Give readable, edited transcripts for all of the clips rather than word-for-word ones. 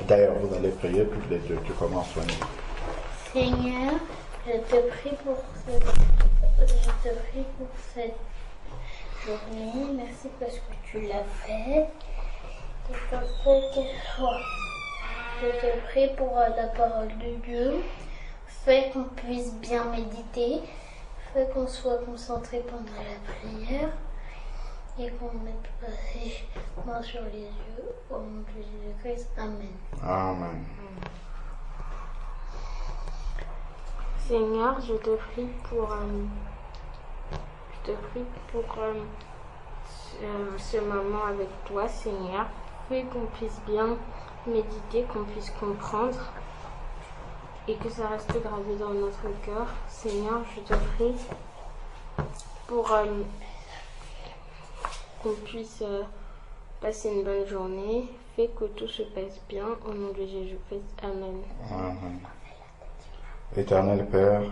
D'ailleurs, vous allez prier toutes les deux. Tu commences, Wendy. Seigneur, je te prie pour cette journée. Merci parce que tu l'as fait. Et pour fait qu'elle soit. Je te prie pour la parole de Dieu. Fais qu'on puisse bien méditer. Fais qu'on soit concentré pendant la prière. Et qu'on mette les mains sur les yeux. Au nom de Jésus-Christ. Amen. Amen. Seigneur, je te prie pour ce moment avec toi, Seigneur. Fais qu'on puisse bien méditer, qu'on puisse comprendre et que ça reste gravé dans notre cœur. Seigneur, je te prie pour qu'on puisse passer une bonne journée. Fais que tout se passe bien. Au nom de Jésus-Christ. Amen. Amen. Éternel Père,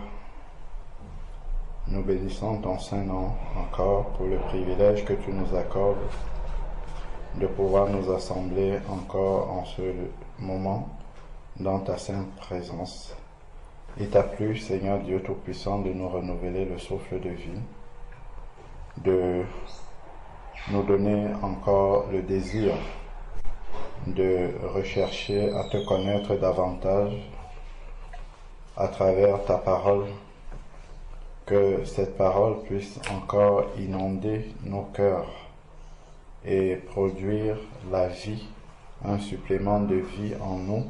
nous bénissons ton Saint-Nom encore pour le privilège que tu nous accordes de pouvoir nous assembler encore en ce moment dans ta sainte présence. Il t'a plu, Seigneur Dieu Tout-Puissant, de nous renouveler le souffle de vie, de nous donner encore le désir de rechercher à te connaître davantage à travers ta parole, que cette parole puisse encore inonder nos cœurs et produire la vie, un supplément de vie en nous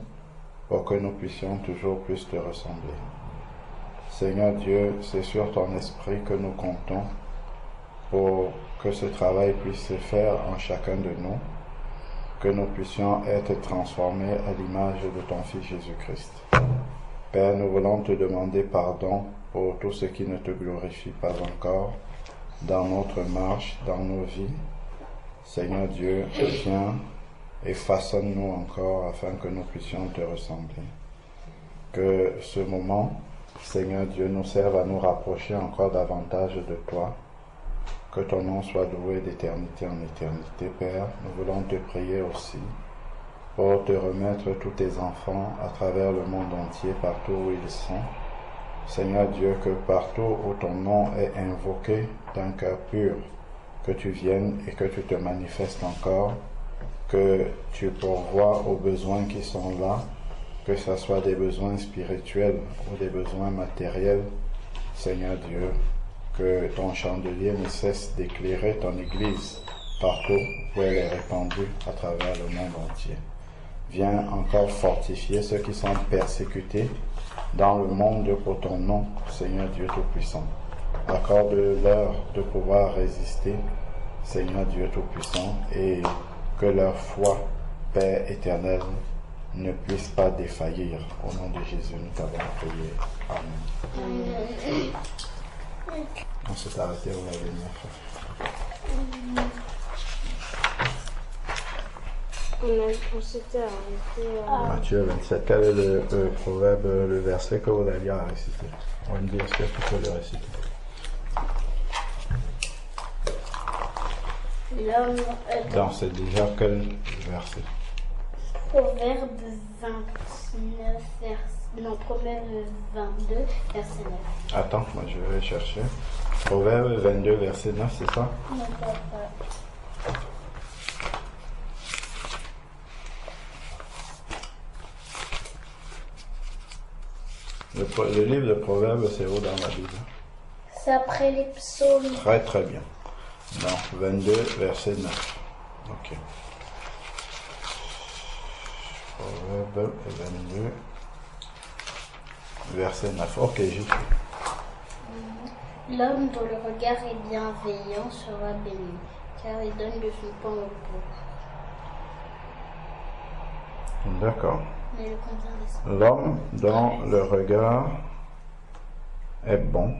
pour que nous puissions toujours plus te ressembler. Seigneur Dieu, c'est sur ton esprit que nous comptons pour que ce travail puisse se faire en chacun de nous, que nous puissions être transformés à l'image de ton Fils Jésus-Christ. Père, nous voulons te demander pardon pour tout ce qui ne te glorifie pas encore dans notre marche, dans nos vies. Seigneur Dieu, viens et façonne-nous encore afin que nous puissions te ressembler. Que ce moment, Seigneur Dieu, nous serve à nous rapprocher encore davantage de toi. Que ton nom soit loué d'éternité en éternité, Père. Nous voulons te prier aussi pour te remettre tous tes enfants à travers le monde entier, partout où ils sont. Seigneur Dieu, que partout où ton nom est invoqué d'un cœur pur, que tu viennes et que tu te manifestes encore, que tu pourvoies aux besoins qui sont là, que ce soit des besoins spirituels ou des besoins matériels. Seigneur Dieu, que ton chandelier ne cesse d'éclairer ton Église partout où elle est répandue à travers le monde entier. Viens encore fortifier ceux qui sont persécutés dans le monde pour ton nom, Seigneur Dieu Tout-Puissant. Accorde-leur de pouvoir résister, Seigneur Dieu Tout-Puissant, et que leur foi, Père éternel, ne puisse pas défaillir. Au nom de Jésus, nous t'avons prié. Amen. On s'est arrêté où la dernière fois. On s'était arrêté à Matthieu 27. Quel est le proverbe, le verset que vous aviez à réciter? Wendy, est-ce que tu peux le réciter? Donc, c'est déjà quel verset? Proverbe 29, Proverbe 22, verset 9. Attends, moi je vais chercher. Proverbe 22, verset 9, c'est ça? Non, pas. Le livre de Proverbes, c'est où dans la Bible? C'est après les psaumes. Très très bien. Donc, 22, verset 9. Ok. Proverbe 22, verset 9. Ok, j'y suis. L'homme dont le regard est bienveillant sera béni, car il donne de son pain aux pauvres. D'accord. Mais le combien de L'homme dont le regard est bon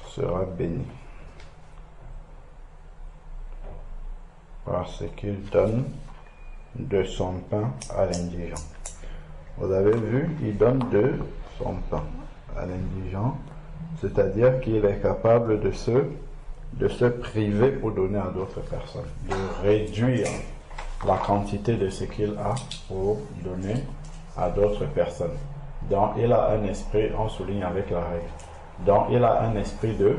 sera béni, parce qu'il donne de son pain à l'indigent. Vous avez vu, il donne de son pain à l'indigent, c'est-à-dire qu'il est capable de se priver pour donner à d'autres personnes, de réduire la quantité de ce qu'il a pour donner à d'autres personnes. Donc, il a un esprit, on souligne avec la règle. Donc, il a un esprit de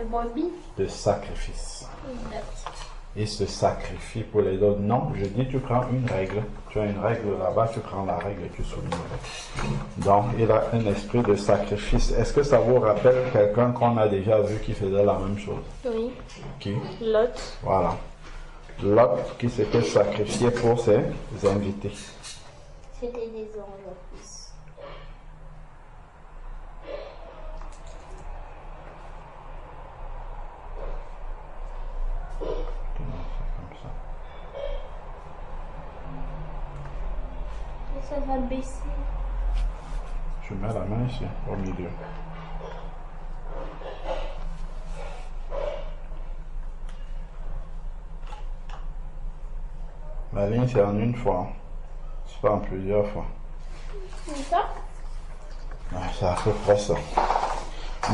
brebis. De sacrifice. D'accord. Il se sacrifie pour les autres. Non, je dis, tu prends une règle. Tu as une règle là-bas, tu prends la règle et tu soulignes. Donc, il a un esprit de sacrifice. Est-ce que ça vous rappelle quelqu'un qu'on a déjà vu qui faisait la même chose? Oui. Qui? Lot. Voilà. Lot qui s'était sacrifié pour ses invités. C'était des anges en plus. Ça va baisser. Je mets la main ici, au milieu. La ligne, c'est en une fois. C'est pas en plusieurs fois. C'est ça? C'est à peu près ça.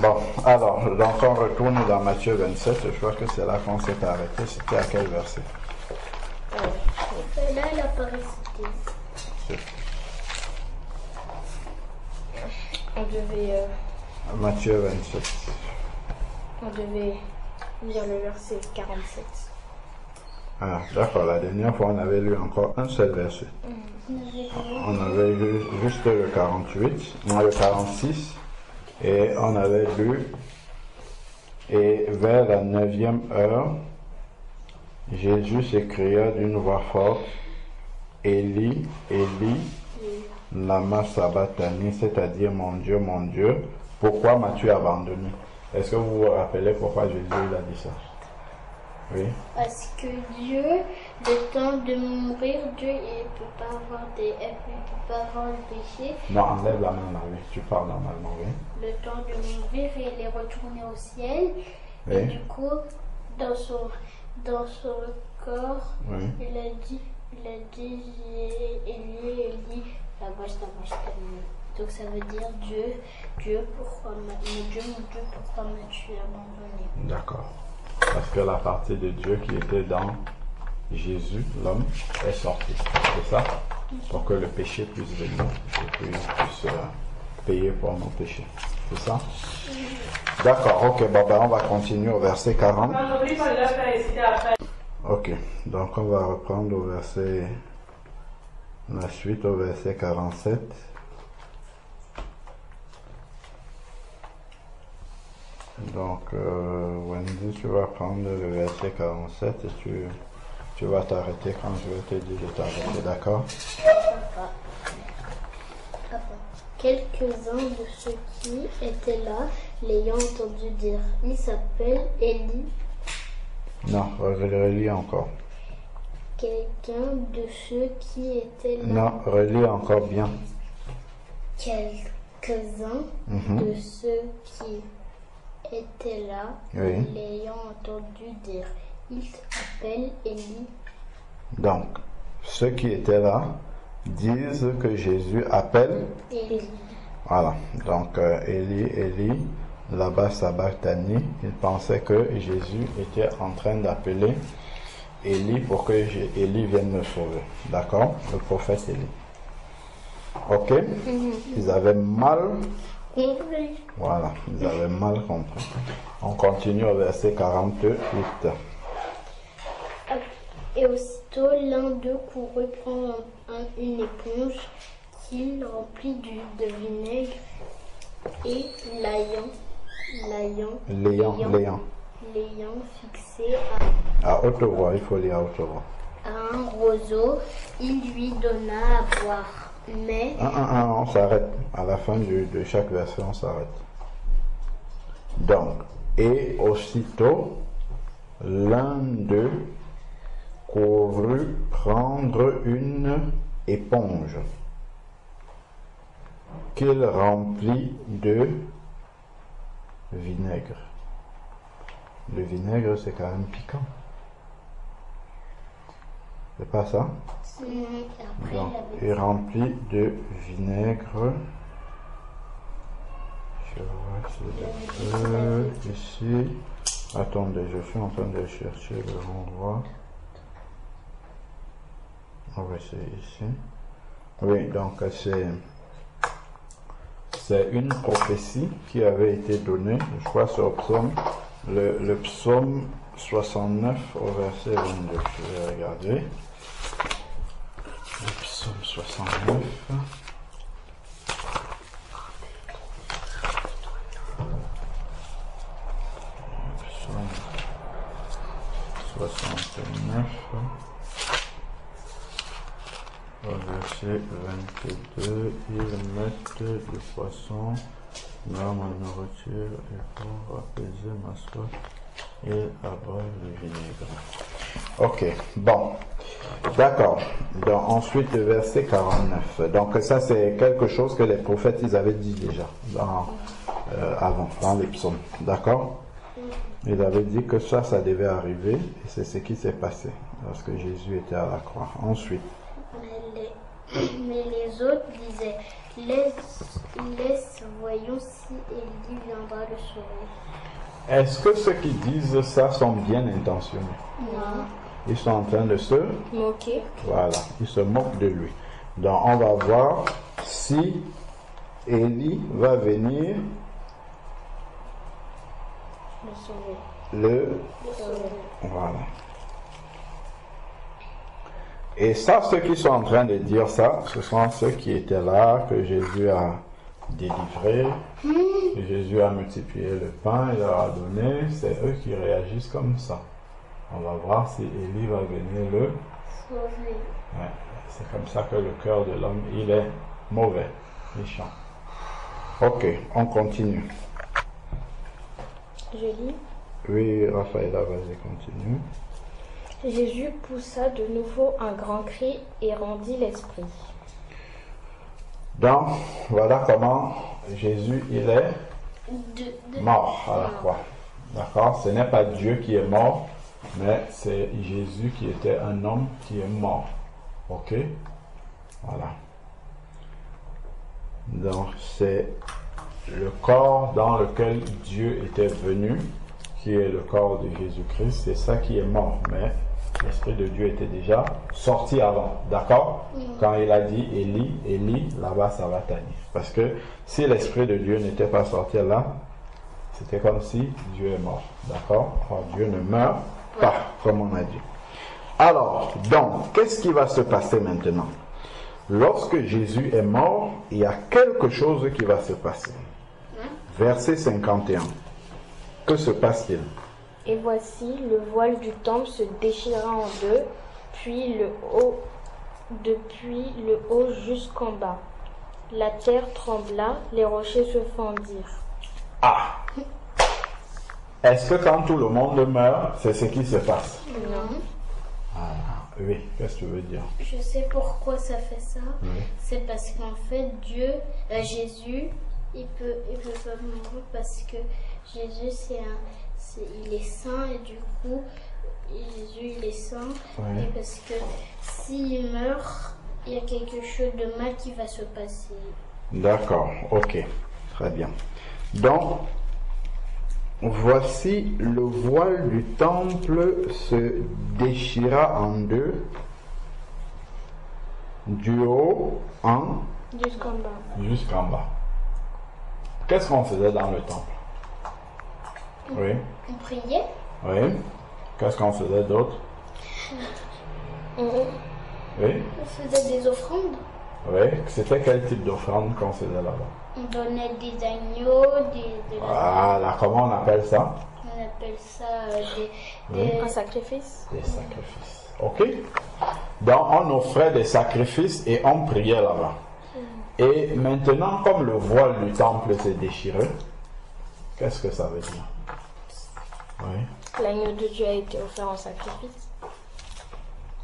Bon, alors, donc on retourne dans Matthieu 27. Je crois que c'est là qu'on s'est arrêté. C'était à quel verset? Là, il a pas récité. On devait... Matthieu 27. On devait lire le verset 47. Ah, d'accord, la dernière fois on avait lu encore un seul verset. On avait lu juste le 48, non le 46, et on avait lu, et vers la 9e heure, Jésus s'écria d'une voix forte, Élie, Élie, lama sabachthani, c'est-à-dire mon Dieu, pourquoi m'as-tu abandonné? Est-ce que vous vous rappelez pourquoi Jésus il a dit ça? Oui. Parce que Dieu, le temps de mourir, Dieu il peut pas avoir le péché. Non, enlève la main là, oui. Tu parles normalement, oui. Le temps de mourir, il est retourné au ciel. Oui. Et du coup, dans son corps, Oui. il a dit, Élie, la vache, donc ça veut dire Dieu, pourquoi m'as-tu abandonné? D'accord. Parce que la partie de Dieu qui était dans Jésus, l'homme, est sortie. C'est ça? Pour que le péché puisse venir et puis puisse payer pour nos péchés. C'est ça? D'accord, ok, bon, ben, on va continuer au verset 40. Ok, donc on va reprendre au verset, la suite au verset 47. Donc, Wendy, tu vas prendre le verset 47 et tu vas t'arrêter quand je vais te dire de t'arrêter, d'accord? Quelques-uns de ceux qui étaient là l'ayant entendu dire, il s'appelle Élie. Non, relis encore. Quelqu'un de ceux qui étaient là. Non, relis encore bien. Quelques-uns de ceux qui étaient là, Oui. l'ayant entendu dire, il s'appelle Élie. Donc, ceux qui étaient là disent que Jésus appelle Élie. Voilà. Donc, Élie, Élie, là-bas, sabachthani, il pensait que Jésus était en train d'appeler Élie pour que Élie vienne le sauver. D'accord? Le prophète Élie. Ok? Ils avaient mal compris. Voilà, ils avaient mal compris. On continue au verset 48. Et aussitôt, l'un d'eux courut prendre une éponge qu'il remplit de vinaigre et l'ayant fixé à haute voix, il faut lire à haute voix. À un roseau, il lui donna à boire. Mais on s'arrête. À la fin de chaque verset, on s'arrête. Donc, et aussitôt, l'un d'eux courut prendre une éponge qu'il remplit de vinaigre. Le vinaigre, c'est quand même piquant. C'est pas ça? après, Donc, il remplit de vinaigre. Je vois que c'est ici. Attendez, je suis en train de chercher le renvoi. Oui, c'est ici. Oui, donc c'est une prophétie qui avait été donnée, je crois, sur le psaume, le psaume 69 au verset 22. Je vais regarder. Le psaume 69. Psaume 69. Au verset 22, ils mettent du poisson dans ma nourriture et pour apaiser ma soif, ils abreuvent le vinaigre. Ok, bon, d'accord. Donc ensuite le verset 49. Donc ça c'est quelque chose que les prophètes ils avaient dit déjà avant, dans les psaumes. D'accord? Ils avaient dit que ça devait arriver et c'est ce qui s'est passé lorsque Jésus était à la croix. Ensuite. Mais les autres disaient, laisse, voyons si Élie viendra le sauver. Est-ce que ceux qui disent ça sont bien intentionnés? Non. Ils sont en train de se moquer. Voilà, ils se moquent de lui. Donc on va voir si Élie va venir le sauver. Voilà. Et ça, ceux qui sont en train de dire ça, ce sont ceux qui étaient là, que Jésus a délivré, que Jésus a multiplié le pain, il leur a donné, c'est eux qui réagissent comme ça. On va voir si Élie va venir le sauver. Ouais, c'est comme ça que le cœur de l'homme, il est mauvais, méchant. Ok, on continue. Je lis. Oui, Raphaëla, vas-y, continue. Jésus poussa de nouveau un grand cri et rendit l'esprit. Donc, voilà comment Jésus, il est mort à la croix. D'accord? Ce n'est pas Dieu qui est mort, mais c'est Jésus qui était un homme qui est mort. Ok? Voilà. Donc, c'est le corps dans lequel Dieu était venu, qui est le corps de Jésus-Christ, c'est ça qui est mort. Mais l'Esprit de Dieu était déjà sorti avant. D'accord? Quand il a dit Élie, Élie, là-bas, ça va tannir. Parce que si l'Esprit de Dieu n'était pas sorti là, c'était comme si Dieu est mort. D'accord? Alors, Dieu ne meurt pas, comme on a dit. Alors, donc, qu'est-ce qui va se passer maintenant? Lorsque Jésus est mort, il y a quelque chose qui va se passer. Verset 51. Que se passe-t-il? Et voici, le voile du temple se déchira en deux, puis depuis le haut jusqu'en bas. La terre trembla, les rochers se fendirent. Ah! Est-ce que quand tout le monde meurt, c'est ce qui se passe? Non. Ah, oui, qu'est-ce que tu veux dire? Je sais pourquoi ça fait ça. Oui. C'est parce qu'en fait, Jésus, il peut pas mourir parce que Jésus, il est saint et du coup, Jésus, il est saint. Oui. Et parce que s'il meurt, il y a quelque chose de mal qui va se passer. D'accord, ok, très bien. Donc, voici le voile du temple se déchira en deux, du haut Jusqu'en bas. jusqu'en bas. Qu'est-ce qu'on faisait dans le temple? Oui, On priait. oui. Qu'est-ce qu'on faisait d'autre? Oui, On faisait des offrandes. oui. C'était quel type d'offrande qu'on faisait là-bas? On donnait des agneaux, Voilà, comment on appelle ça? on appelle ça Un sacrifice. Des sacrifices. Ok? Donc on offrait des sacrifices et on priait là-bas. Et maintenant, comme le voile du temple s'est déchiré, qu'est-ce que ça veut dire? Oui. L'agneau de Dieu a été offert en sacrifice.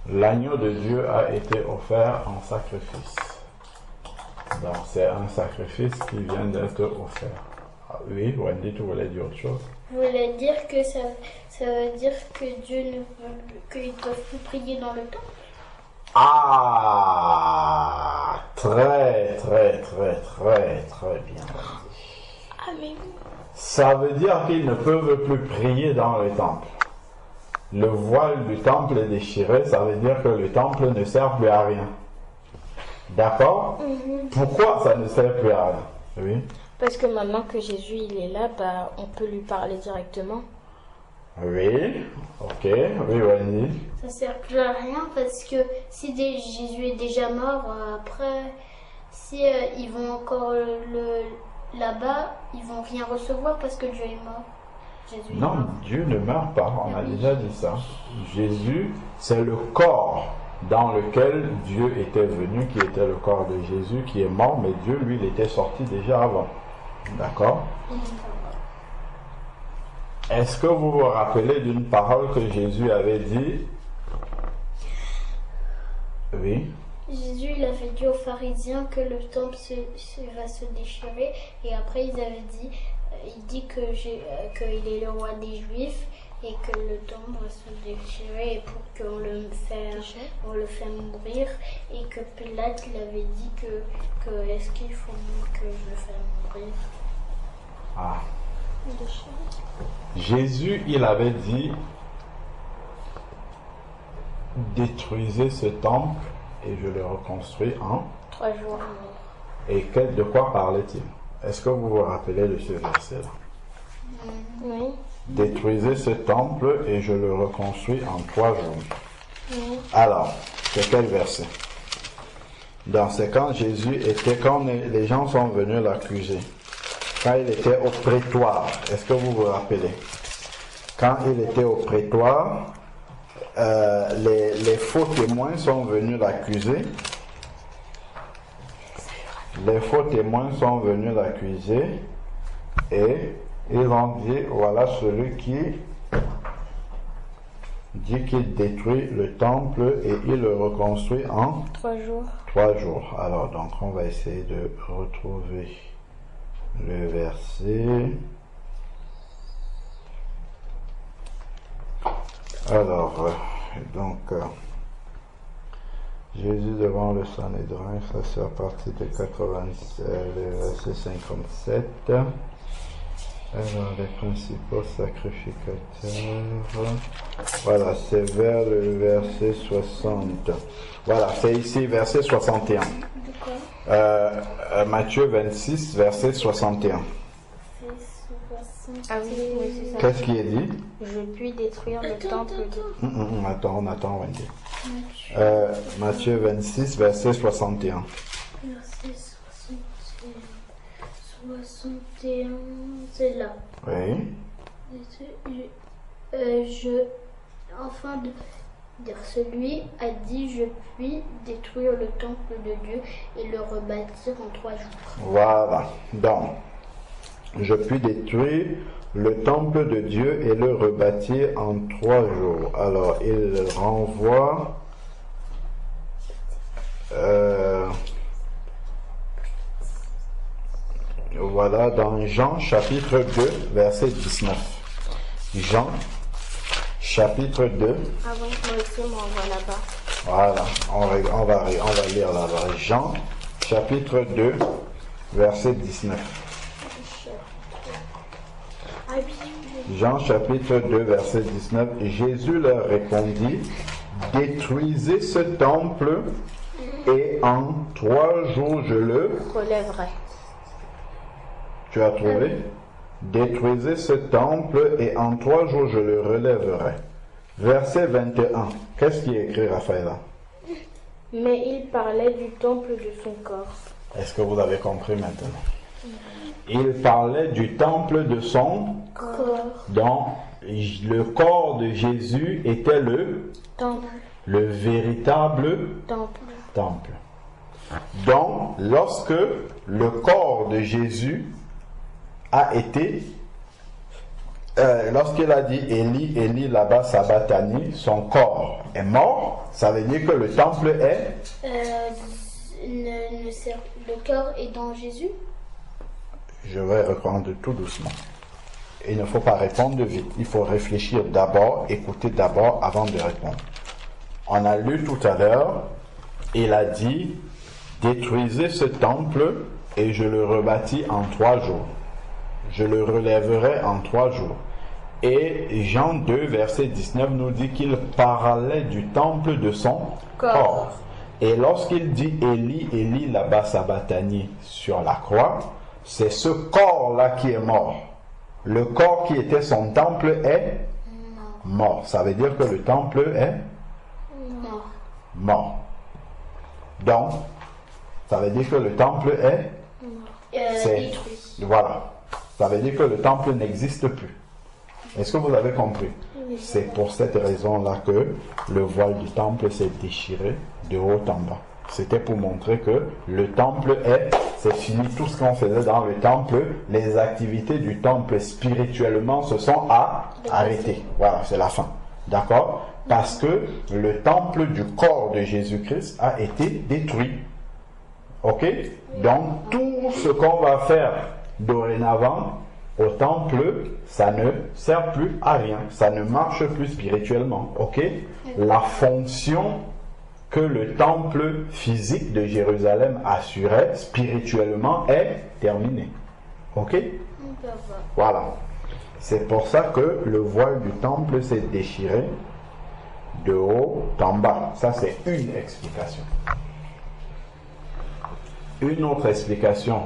L'agneau de Dieu a été offert en sacrifice. Donc c'est un sacrifice qui vient d'être offert. Ah, oui, Wendy, tu voulais dire autre chose? Je voulais dire que ça veut dire que Dieu ne veut qu'ils ne peuvent plus prier dans le temple. Ah, très bien. Ah mais oui. Ça veut dire qu'ils ne peuvent plus prier dans le temple. le voile du temple est déchiré, ça veut dire que le temple ne sert plus à rien. D'accord? Pourquoi ça ne sert plus à rien? Oui. Parce que maintenant que Jésus il est là, bah, on peut lui parler directement. Oui, ok, oui, Wendy. Ça sert plus à rien parce que si Jésus est déjà mort, après, si ils vont encore là-bas, ils vont rien recevoir parce que Dieu est mort. Jésus est Non, mort. Dieu ne meurt pas, on a déjà dit ça. Jésus, c'est le corps dans lequel Dieu était venu, qui était le corps de Jésus, qui est mort, mais Dieu, lui, il était sorti déjà avant. D'accord? Est-ce que vous vous rappelez d'une parole que Jésus avait dit? Oui. Jésus, il avait dit aux pharisiens que le temple va se déchirer et après ils avaient dit, il dit qu'il est le roi des Juifs et que le temple va se déchirer et pour qu'on le fait mourir et que Pilate il avait dit que est-ce qu'il faut que je le fasse mourir? Ah. Jésus, il avait dit, détruisez ce temple et je le reconstruis en 3 jours. Et de quoi parlait-il? Est-ce que vous vous rappelez de ce verset-là? Oui. Détruisez ce temple et je le reconstruis en 3 jours. Oui. Alors, c'est quel verset? Dans ce quand Jésus était, quand les gens sont venus l'accuser, quand il était au prétoire, est-ce que vous vous rappelez? Quand il était au prétoire, les faux témoins sont venus l'accuser. Les faux témoins sont venus l'accuser et ils ont dit, voilà celui qui dit qu'il détruit le temple et il le reconstruit en 3 jours. 3 jours. Alors, donc, on va essayer de retrouver le verset. Alors, Jésus devant le Sanhédrin, ça c'est à partir de 87, le verset 57. Alors, les principaux sacrificateurs. Voilà, c'est vers le verset 60. Voilà, c'est ici, verset 61. Matthieu 26, verset 61. Ah oui, c'est ça. Qu'est-ce qui est dit? Je puis détruire le temple de... Attends, Wendy. Matthieu 26, verset 61. Verset 61, c'est là. Oui. Enfin de dire, celui a dit, je puis détruire le temple de Dieu et le rebâtir en 3 jours. Voilà. Donc, je puis détruire le temple de Dieu et le rebâtir en 3 jours. Alors, il renvoie voilà, dans Jean chapitre 2, verset 19. Jean chapitre 2. Ah bon, moi aussi, moi, on va là-bas. Voilà, on va lire là-bas. Jean chapitre 2, verset 19. Jean chapitre 2, verset 19. Jésus leur répondit, détruisez ce temple et en 3 jours je le relèverai. Tu as trouvé? Détruisez ce temple et en 3 jours je le relèverai. Verset 21. Qu'est-ce qui est écrit, Raphaëla? Mais il parlait du temple de son corps. Est-ce que vous avez compris maintenant? Il parlait du temple de son Corps. Donc, le corps de Jésus était le Temple. Le véritable temple. Donc, lorsque le corps de Jésus a été, lorsqu'il a dit Élie, Élie là-bas sabachthani, son corps est mort, ça veut dire que le temple est le corps est dans Jésus. Je vais reprendre tout doucement. Il ne faut pas répondre vite. Il faut réfléchir d'abord, écouter d'abord avant de répondre. On a lu tout à l'heure, il a dit, détruisez ce temple et je le rebâtis en 3 jours. Je le relèverai en 3 jours. Et Jean 2, verset 19 nous dit qu'il parlait du temple de son corps. Et lorsqu'il dit Élie, Élie là-bas Sabatani sur la croix, c'est ce corps-là qui est mort. Le corps qui était son temple est mort. Ça veut dire que le temple est mort. Donc, ça veut dire que le temple est détruit. Voilà. Ça veut dire que le temple n'existe plus. Est-ce que vous avez compris? C'est pour cette raison-là que le voile du temple s'est déchiré de haut en bas. C'était pour montrer que le temple c'est fini. Tout ce qu'on faisait dans le temple, les activités du temple spirituellement se sont arrêtées. Voilà, c'est la fin. D'accord? Parce que le temple du corps de Jésus-Christ a été détruit. Ok? Donc, tout ce qu'on va faire dorénavant au temple, ça ne sert plus à rien. Ça ne marche plus spirituellement. Ok? La fonction que le temple physique de Jérusalem assurait spirituellement est terminée. Ok? Voilà. C'est pour ça que le voile du temple s'est déchiré de haut en bas. Ça, c'est une explication. Une autre explication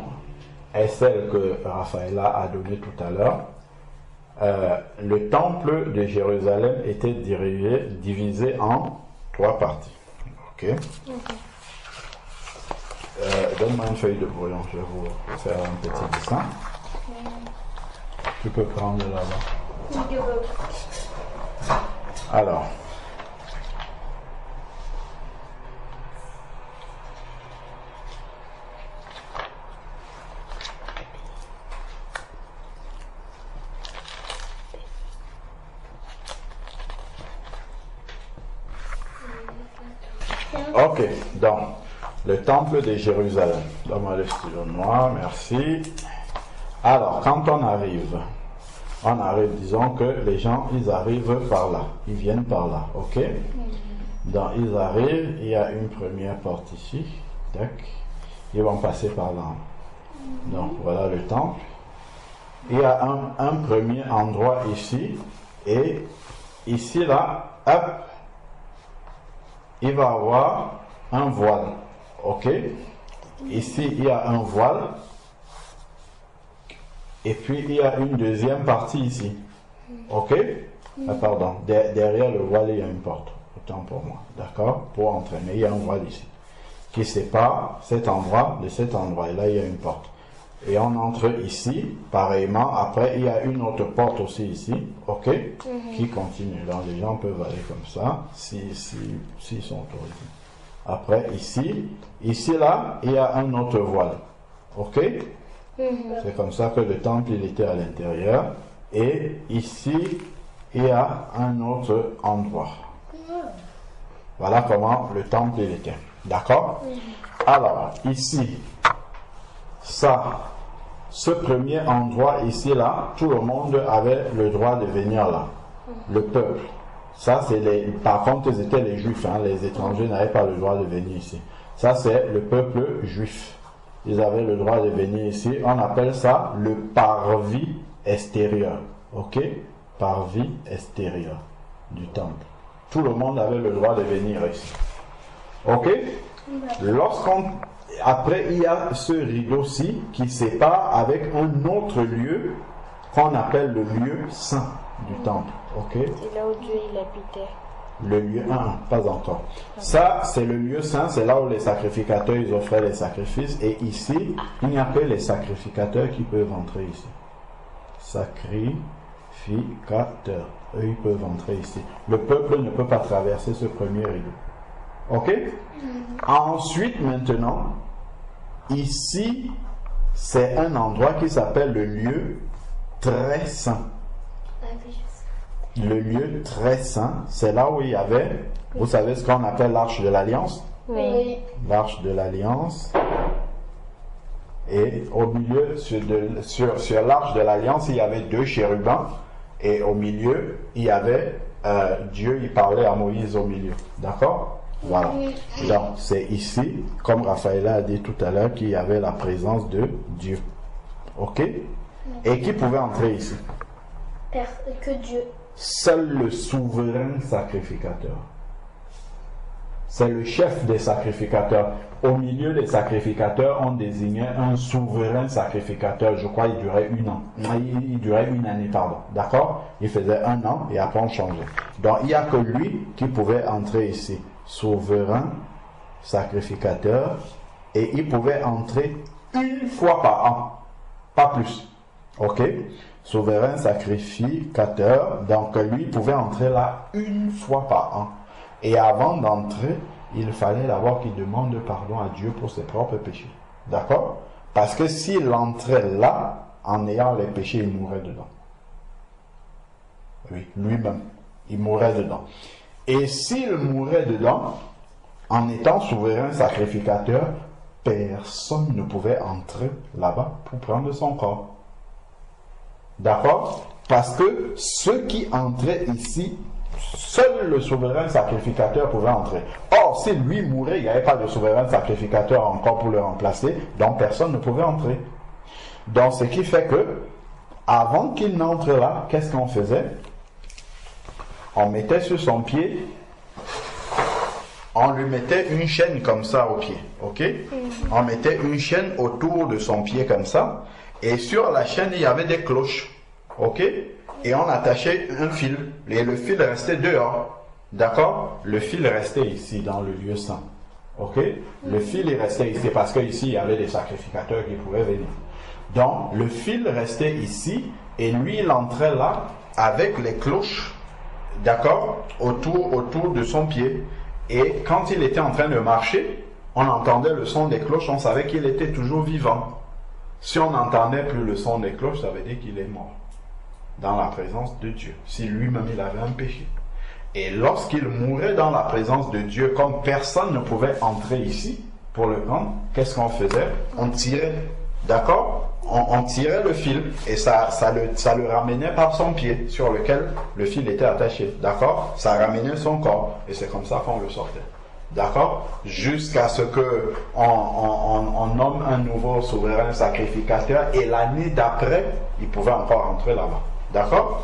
est celle que Raphaëlla a donnée tout à l'heure. Le temple de Jérusalem était divisé en 3 parties. Ok. Donne-moi une feuille de brouillon, je vais vous faire un petit dessin. Tu peux prendre là-bas. Alors. Ok, donc, le temple de Jérusalem. Donne-moi le stylo noir, merci. Alors, quand on arrive, disons que les gens, ils arrivent par là, ils viennent par là, ok? Donc, ils arrivent, il y a une première porte ici, tac, ils vont passer par là. Donc, voilà le temple. Il y a un premier endroit ici, et ici, là, hop, il va avoir un voile, ok? Ici, il y a un voile. Et puis, il y a une deuxième partie ici. Ok? Pardon. Derrière le voile, il y a une porte. Autant pour moi. D'accord? Pour entrer. Mais il y a un voile ici. Qui sépare cet endroit de cet endroit. Et là, il y a une porte. Et on entre ici. Pareillement. Après, il y a une autre porte aussi ici. Ok? Qui continue. Donc, les gens peuvent aller comme ça. S'ils sont autorisés. Après, ici, là, il y a un autre voile. Ok? C'est comme ça que le temple il était à l'intérieur. Et ici, il y a un autre endroit. Voilà comment le temple il était. D'accord? Alors, ici, ce premier endroit ici, là, tout le monde avait le droit de venir là. Le peuple. Ça, par contre, c'était les juifs. Hein, les étrangers n'avaient pas le droit de venir ici. Ça, c'est le peuple juif. Ils avaient le droit de venir ici. On appelle ça le parvis extérieur. Ok? Parvis extérieur du temple. Tout le monde avait le droit de venir ici. Ok? Après, il y a ce rideau-ci qui sépare avec un autre lieu qu'on appelle le lieu saint du temple. Ok? C'est là où Dieu il habitait. Le lieu 1, pas encore. Ça, c'est le lieu saint, c'est là où les sacrificateurs ils offraient les sacrifices. Et ici, il n'y a que les sacrificateurs qui peuvent entrer ici. Sacrificateurs. Eux, ils peuvent entrer ici. Le peuple ne peut pas traverser ce premier rideau. Ok? Ensuite, maintenant, ici, c'est un endroit qui s'appelle le lieu très saint. Le lieu très saint, c'est là où il y avait, vous savez ce qu'on appelle l'arche de l'alliance? Oui. L'arche de l'alliance. Et au milieu, sur l'arche de l'alliance, il y avait 2 chérubins. Et au milieu, il y avait Dieu, il parlait à Moïse au milieu. D'accord? Voilà. Donc, c'est ici, comme Raphaëlla a dit tout à l'heure, qu'il y avait la présence de Dieu. Ok? Et qui pouvait entrer ici? que Dieu. Seul le souverain sacrificateur. C'est le chef des sacrificateurs. Au milieu des sacrificateurs, on désignait un souverain sacrificateur. Je crois qu'il durait il durait une année, pardon. D'accord? Il faisait 1 an et après on changeait. Donc il n'y a que lui qui pouvait entrer ici. Souverain sacrificateur. Et il pouvait entrer 1 fois par an. Pas plus. Ok? Souverain sacrificateur. Donc lui pouvait entrer là 1 fois par an. Et avant d'entrer, il fallait d'abord qu'il demande pardon à Dieu pour ses propres péchés. D'accord? Parce que s'il entrait là, en ayant les péchés, il mourrait dedans. Oui, lui-même, il mourrait dedans. Et s'il mourait dedans, en étant souverain sacrificateur, personne ne pouvait entrer là-bas pour prendre son corps. D'accord? Parce que ceux qui entraient ici, seul le souverain sacrificateur pouvait entrer. Or, si lui mourait, il n'y avait pas de souverain sacrificateur encore pour le remplacer, donc personne ne pouvait entrer. Donc, ce qui fait que, avant qu'il n'entre là, qu'est-ce qu'on faisait? On mettait sur son pied, on lui mettait une chaîne comme ça au pied, ok? On mettait une chaîne autour de son pied comme ça, et sur la chaîne, il y avait des cloches, ok? Et on attachait un fil, et le fil restait dehors, d'accord? Le fil restait ici, dans le lieu saint, ok? Le fil il restait ici, parce qu'ici, il y avait des sacrificateurs qui pouvaient venir. Donc, le fil restait ici, et lui, il entrait là, avec les cloches, d'accord? Autour de son pied. Et quand il était en train de marcher, on entendait le son des cloches, on savait qu'il était toujours vivant. Si on n'entendait plus le son des cloches, ça veut dire qu'il est mort. Dans la présence de Dieu, si lui-même il avait un péché. Et lorsqu'il mourait dans la présence de Dieu, comme personne ne pouvait entrer ici pour le prendre, qu'est-ce qu'on faisait? On tirait, d'accord? On tirait le fil et ça le ramenait par son pied sur lequel le fil était attaché, d'accord? Ça ramenait son corps et c'est comme ça qu'on le sortait. D'accord? Jusqu'à ce que on nomme un nouveau souverain sacrificateur et l'année d'après, il pouvait encore entrer là-bas. D'accord?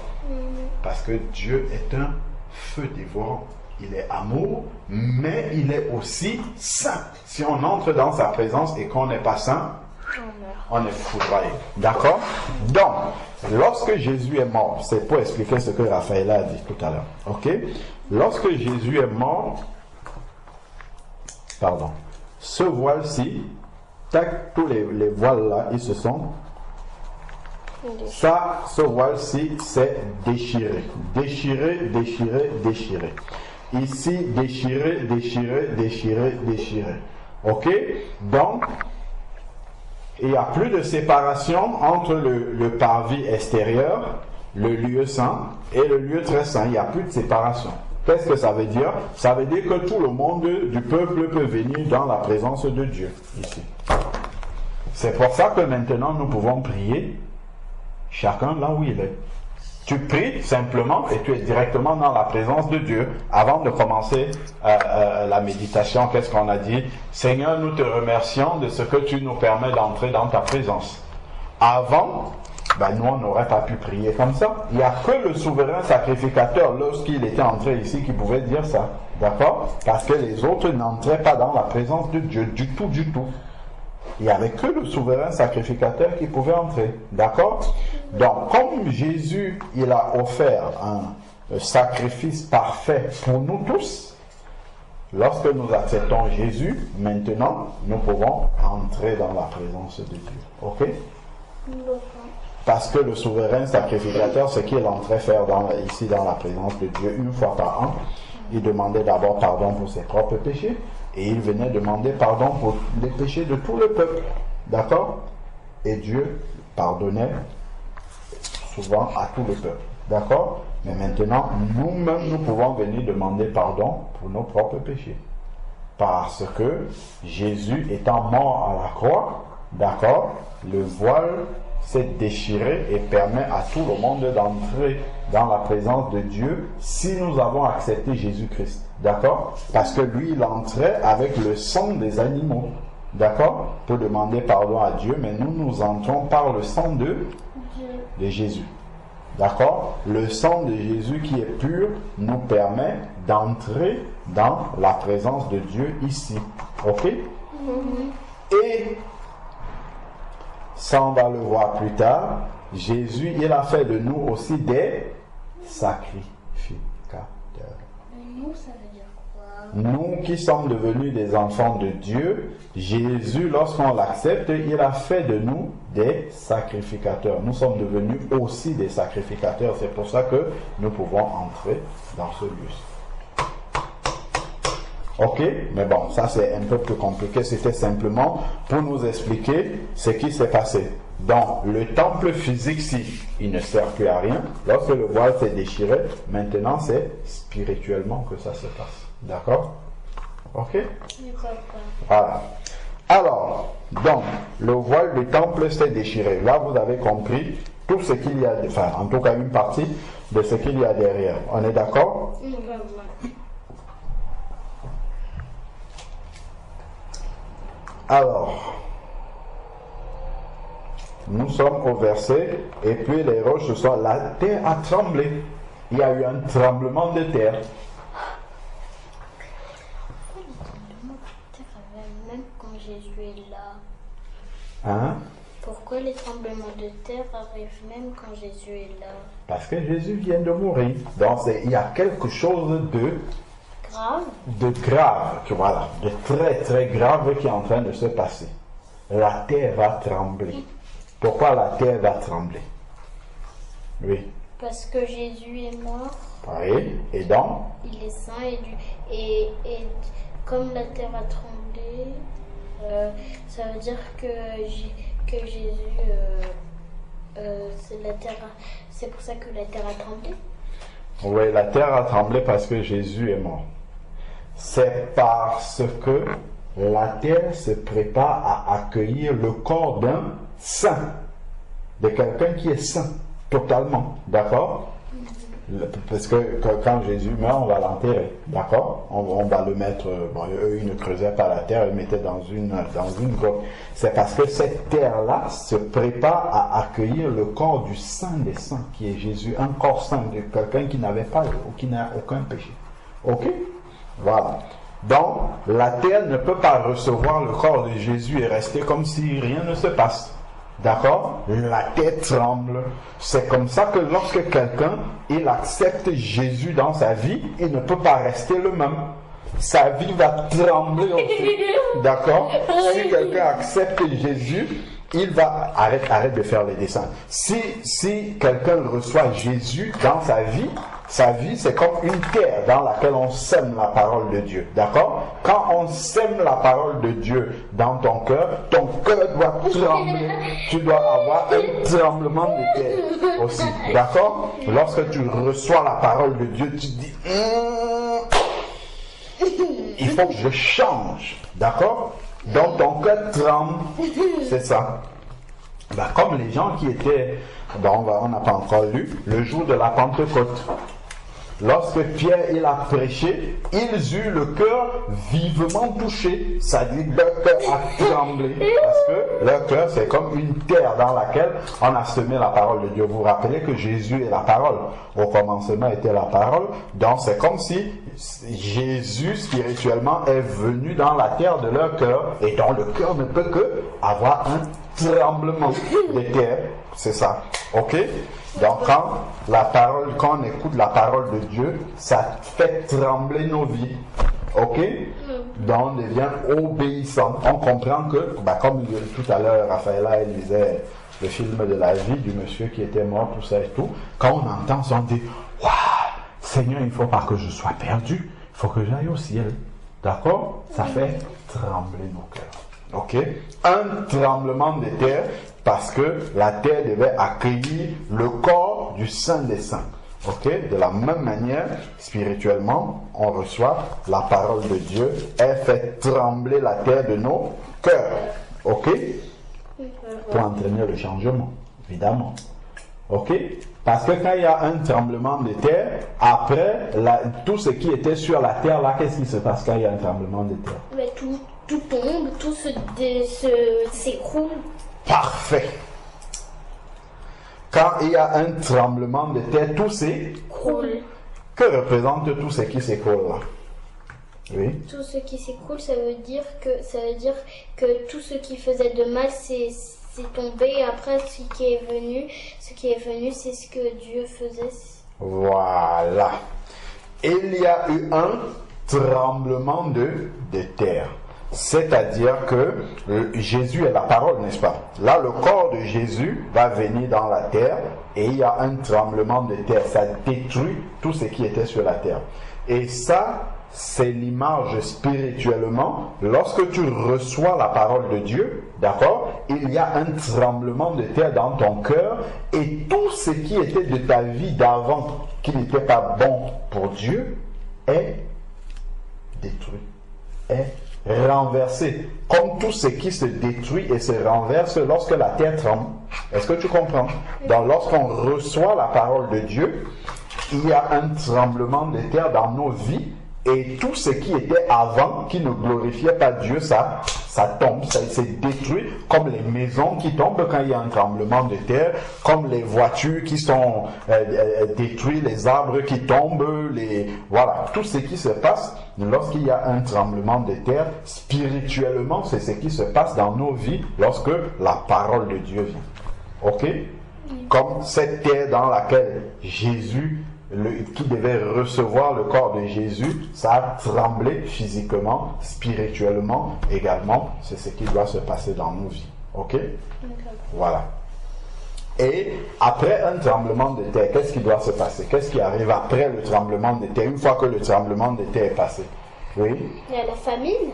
Parce que Dieu est un feu dévorant. Il est amour, mais il est aussi saint. Si on entre dans sa présence et qu'on n'est pas saint, on est foudroyé. D'accord? Donc, lorsque Jésus est mort, c'est pour expliquer ce que Raphaël a dit tout à l'heure. Ok? Lorsque Jésus est mort, pardon, ce voile-ci, tac, tous les voiles là, ils se sont. Ça, ce voile-ci, c'est déchiré. Déchiré, déchiré, déchiré. Ici, déchiré, déchiré, déchiré, déchiré. Ok? Donc, il n'y a plus de séparation entre le parvis extérieur, le lieu saint, et le lieu très saint. Il n'y a plus de séparation. Qu'est-ce que ça veut dire? Ça veut dire que tout le monde du peuple peut venir dans la présence de Dieu, ici. C'est pour ça que maintenant nous pouvons prier, chacun là où il est. Tu pries simplement et tu es directement dans la présence de Dieu. Avant de commencer la méditation, qu'est-ce qu'on a dit? Seigneur, nous te remercions de ce que tu nous permets d'entrer dans ta présence. Avant, nous on n'aurait pas pu prier comme ça. Il n'y a que le souverain sacrificateur, lorsqu'il était entré ici, qui pouvait dire ça. D'accord? Parce que les autres n'entraient pas dans la présence de Dieu, du tout, du tout. Il n'y avait que le souverain sacrificateur qui pouvait entrer. D'accord? Donc, comme Jésus, il a offert un sacrifice parfait pour nous tous, lorsque nous acceptons Jésus, maintenant, nous pouvons entrer dans la présence de Dieu. Ok? Parce que le souverain sacrificateur, ce qu'il entrait faire ici dans la présence de Dieu 1 fois par an, il demandait d'abord pardon pour ses propres péchés, et il venait demander pardon pour les péchés de tout le peuple. D'accord? Et Dieu pardonnait souvent à tout le peuple. D'accord? Mais maintenant, nous-mêmes, nous pouvons venir demander pardon pour nos propres péchés. Parce que Jésus étant mort à la croix, d'accord, le voile s'est déchiré et permet à tout le monde d'entrer dans la présence de Dieu si nous avons accepté Jésus-Christ. D'accord? Parce que lui, il entrait avec le sang des animaux. D'accord? Pour demander pardon à Dieu, mais nous entrons par le sang de Jésus. D'accord? Le sang de Jésus qui est pur nous permet d'entrer dans la présence de Dieu ici. Ok? Et, ça on va le voir plus tard, Jésus, il a fait de nous aussi des sacrificateurs. Nous, ça veut dire quoi? Nous qui sommes devenus des enfants de Dieu, Jésus, lorsqu'on l'accepte, il a fait de nous des sacrificateurs. Nous sommes devenus aussi des sacrificateurs. C'est pour ça que nous pouvons entrer dans ce lieu. Ok? Mais bon, ça c'est un peu plus compliqué. C'était simplement pour nous expliquer ce qui s'est passé. Dans le temple physique, si il ne sert plus à rien, lorsque le voile s'est déchiré, maintenant c'est spirituellement que ça se passe. D'accord? Ok? Voilà. Alors, donc, le voile du temple s'est déchiré. Là, vous avez compris tout ce qu'il y a, enfin, en tout cas une partie de ce qu'il y a derrière. On est d'accord? Alors, nous sommes au verset, et puis les roches se sont, la terre a tremblé. Il y a eu un tremblement de terre. Même quand Jésus est là. Hein? Pourquoi les tremblements de terre arrivent même quand Jésus est là? Parce que Jésus vient de mourir. Donc il y a quelque chose de grave, voilà, de très très grave qui est en train de se passer. La terre va trembler. Pourquoi la terre va trembler? Oui. Parce que Jésus est mort. Oui. Et donc? Il est saint et comme la terre a tremblé, ça veut dire que Jésus, c'est pour ça que la terre a tremblé. Oui, la terre a tremblé parce que Jésus est mort. C'est parce que la terre se prépare à accueillir le corps d'un saint, de quelqu'un qui est saint, totalement, d'accord? Parce que quand Jésus meurt, on va l'enterrer, d'accord? On va le mettre, bon, eux ils ne creusaient pas la terre, ils le mettaient dans une grotte. C'est parce que cette terre-là se prépare à accueillir le corps du saint des saints, qui est Jésus, un corps saint, de quelqu'un qui n'avait pas ou qui n'a aucun péché. Ok? Voilà. Donc, la terre ne peut pas recevoir le corps de Jésus et rester comme si rien ne se passe. D'accord? La terre tremble. C'est comme ça que lorsque quelqu'un, il accepte Jésus dans sa vie, il ne peut pas rester le même. Sa vie va trembler aussi. D'accord? Si quelqu'un accepte Jésus, il va... Arrête de faire les dessins. Si quelqu'un reçoit Jésus dans sa vie c'est comme une terre dans laquelle on sème la parole de Dieu. D'accord? Quand on sème la parole de Dieu dans ton cœur doit trembler. Tu dois avoir un tremblement de terre aussi. D'accord? Lorsque tu reçois la parole de Dieu, tu te dis il faut que je change. D'accord? Donc ton cœur tremble. C'est ça. Comme les gens qui étaient, on n'a pas encore lu, le jour de la Pentecôte. Lorsque Pierre il a prêché, ils eurent le cœur vivement touché. Ça dit leur cœur a tremblé. Parce que leur cœur c'est comme une terre dans laquelle on a semé la parole de Dieu. Vous vous rappelez que Jésus est la parole. Au commencement était la parole. Donc c'est comme si Jésus spirituellement est venu dans la terre de leur cœur. Et dont le cœur ne peut que avoir un tremblement de terre. C'est ça. Ok? Donc quand on écoute la parole de Dieu, ça fait trembler nos vies. Ok? Donc on devient obéissant. On comprend que, comme tout à l'heure, Raphaël elle disait le film de la vie du monsieur qui était mort, tout ça et tout. Quand on entend ça, on dit waouh, Seigneur, il ne faut pas que je sois perdu. Il faut que j'aille au ciel. D'accord? Ça fait trembler nos cœurs. Ok? Un tremblement de terre parce que la terre devait accueillir le corps du Saint des Saints. Ok? De la même manière, spirituellement, on reçoit la parole de Dieu. Elle fait trembler la terre de nos cœurs. Ok? Pour entraîner le changement, évidemment. Ok? Parce que quand il y a un tremblement de terre, après, tout ce qui était sur la terre, là, qu'est-ce qui se passe quand il y a un tremblement de terre? Mais tout tombe, tout s'écroule. Parfait. quand il y a un tremblement de terre, tout Cool. que représente tout ce qui s'écroule là? Oui. Tout ce qui s'écroule, ça veut dire que tout ce qui faisait de mal, c'est tombé. Et après, ce qui est venu, c'est ce que Dieu faisait. Voilà. Il y a eu un tremblement de terre. C'est-à-dire que Jésus est la parole, n'est-ce pas? Là, le corps de Jésus va venir dans la terre et il y a un tremblement de terre. Ça détruit tout ce qui était sur la terre. Et ça, c'est l'image spirituellement. Lorsque tu reçois la parole de Dieu, d'accord, il y a un tremblement de terre dans ton cœur et tout ce qui était de ta vie d'avant, qui n'était pas bon pour Dieu, est détruit, est renversé. Comme tout ce qui se détruit et se renverse lorsque la terre tremble. Est-ce que tu comprends? Donc lorsqu'on reçoit la parole de Dieu, il y a un tremblement de terre dans nos vies. Et tout ce qui était avant, qui ne glorifiait pas Dieu, ça tombe, ça s'est détruit, comme les maisons qui tombent quand il y a un tremblement de terre, comme les voitures qui sont détruites, les arbres qui tombent, voilà, tout ce qui se passe lorsqu'il y a un tremblement de terre, spirituellement, c'est ce qui se passe dans nos vies lorsque la parole de Dieu vient. Ok? Comme cette terre dans laquelle Jésus qui devait recevoir le corps de Jésus, ça a tremblé physiquement, spirituellement également. C'est ce qui doit se passer dans nos vies. Ok? Voilà. Et après un tremblement de terre, qu'est-ce qui doit se passer? Qu'est-ce qui arrive après le tremblement de terre, une fois que le tremblement de terre est passé? Oui? Il y a la famine.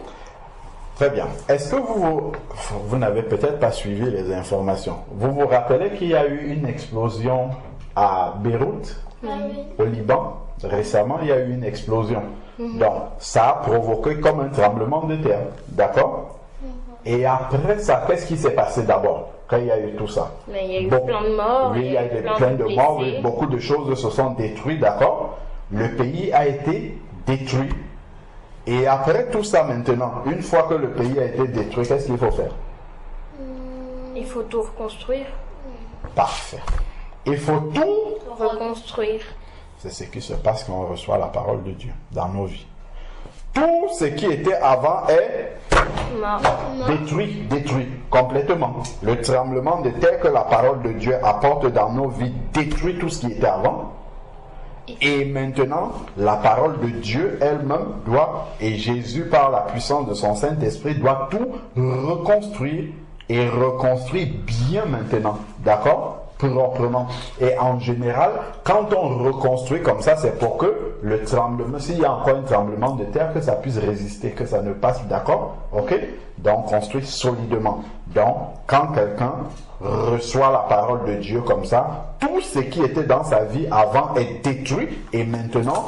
Très bien. Est-ce que vous n'avez peut-être pas suivi les informations? Vous vous rappelez qu'il y a eu une explosion à Beyrouth? Au Liban, récemment, il y a eu une explosion. Donc, ça a provoqué comme un tremblement de terre. D'accord? Et après ça, qu'est-ce qui s'est passé d'abord, quand il y a eu tout ça? Mais il y a eu plein de morts. Oui, il y a eu plein de morts, oui, beaucoup de choses se sont détruites, d'accord? Le pays a été détruit. Et après tout ça maintenant, une fois que le pays a été détruit, qu'est-ce qu'il faut faire? Il faut tout reconstruire. Parfait. Il faut tout Reconstruire. C'est ce qui se passe quand on reçoit la parole de Dieu dans nos vies. Tout ce qui était avant est détruit complètement. Le tremblement de terre que la parole de Dieu apporte dans nos vies détruit tout ce qui était avant. Et maintenant, la parole de Dieu elle-même doit, et Jésus par la puissance de son Saint-Esprit doit tout reconstruire et reconstruire bien maintenant. D'accord? Proprement. Et en général, quand on reconstruit comme ça, c'est pour que le tremblement, s'il y a encore un tremblement de terre, que ça puisse résister, que ça ne passe, d'accord? Ok? Donc, construit solidement. Donc, quand quelqu'un reçoit la parole de Dieu comme ça, tout ce qui était dans sa vie avant est détruit et maintenant,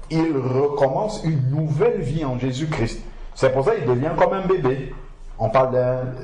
il recommence une nouvelle vie en Jésus-Christ. C'est pour ça qu'il devient comme un bébé. On parle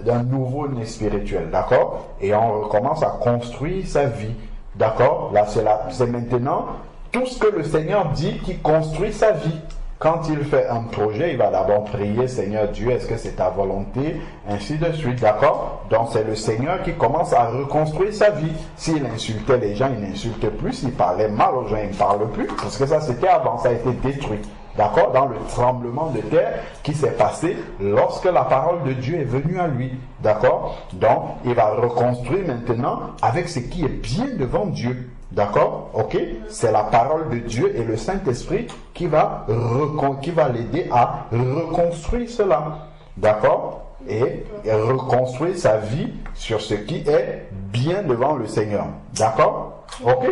d'un nouveau-né spirituel, d'accord? Et on recommence à construire sa vie, d'accord? Là, c'est maintenant tout ce que le Seigneur dit qui construit sa vie. Quand il fait un projet, il va d'abord prier, Seigneur Dieu, est-ce que c'est ta volonté? Ainsi de suite, d'accord? Donc c'est le Seigneur qui commence à reconstruire sa vie. S'il insultait les gens, il n'insulte plus. S'il parlait mal aux gens, il ne parle plus. Parce que ça, c'était avant, ça a été détruit. D'accord? Dans le tremblement de terre qui s'est passé lorsque la parole de Dieu est venue à lui. D'accord? Donc, il va reconstruire maintenant avec ce qui est bien devant Dieu. D'accord? Ok? C'est la parole de Dieu et le Saint-Esprit qui va l'aider à reconstruire cela. D'accord? Et reconstruire sa vie sur ce qui est bien devant le Seigneur. D'accord? Ok?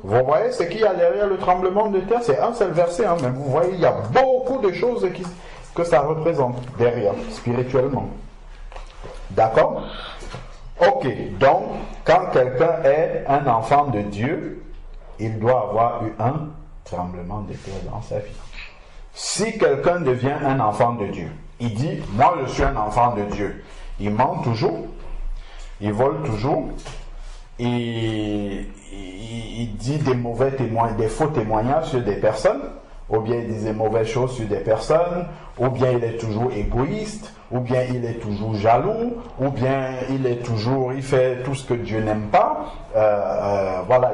Vous voyez ce qu'il y a derrière le tremblement de terre? C'est un seul verset, hein, mais vous voyez, il y a beaucoup de choses que ça représente derrière, spirituellement. D'accord? Ok, donc, quand quelqu'un est un enfant de Dieu, il doit avoir eu un tremblement de terre dans sa vie. Si quelqu'un devient un enfant de Dieu, il dit, moi je suis un enfant de Dieu, il ment toujours, il vole toujours, il dit des mauvais témoignages, des faux témoignages sur des personnes, ou bien il dit des mauvaises choses sur des personnes, ou bien il est toujours égoïste, ou bien il est toujours jaloux, ou bien il fait tout ce que Dieu n'aime pas. Voilà,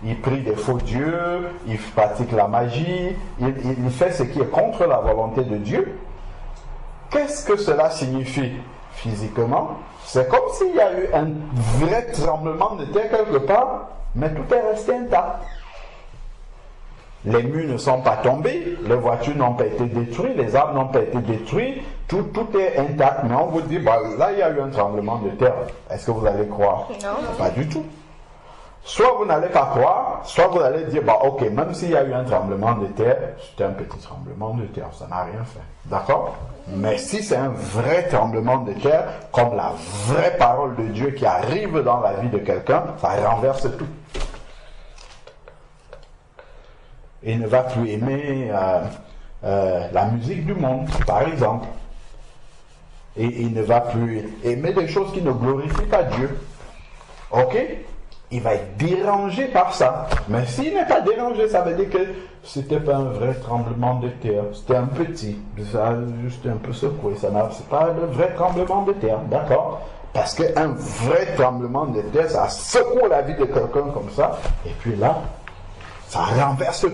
il prie des faux dieux, il pratique la magie, il fait ce qui est contre la volonté de Dieu. Qu'est-ce que cela signifie physiquement? C'est comme s'il y a eu un vrai tremblement de terre quelque part, mais tout est resté intact. Les murs ne sont pas tombés, les voitures n'ont pas été détruites, les arbres n'ont pas été détruits, tout est intact. Mais on vous dit, bah, là il y a eu un tremblement de terre. Est-ce que vous allez croire? Non. Pas du tout. Soit vous n'allez pas croire, soit vous allez dire, bah ok, même s'il y a eu un tremblement de terre, c'était un petit tremblement de terre, ça n'a rien fait. D'accord? Mais si c'est un vrai tremblement de terre, comme la vraie parole de Dieu qui arrive dans la vie de quelqu'un, ça renverse tout. Il ne va plus aimer la musique du monde, par exemple. Et il ne va plus aimer des choses qui ne glorifient pas Dieu. Ok? Il va être dérangé par ça. Mais s'il n'est pas dérangé, ça veut dire que c'était pas un vrai tremblement de terre. C'était un petit. Ça a juste un peu secoué. C'est pas le vrai tremblement de terre. D'accord? Parce qu'un vrai tremblement de terre, ça secoue la vie de quelqu'un comme ça. Et puis là, ça renverse tout.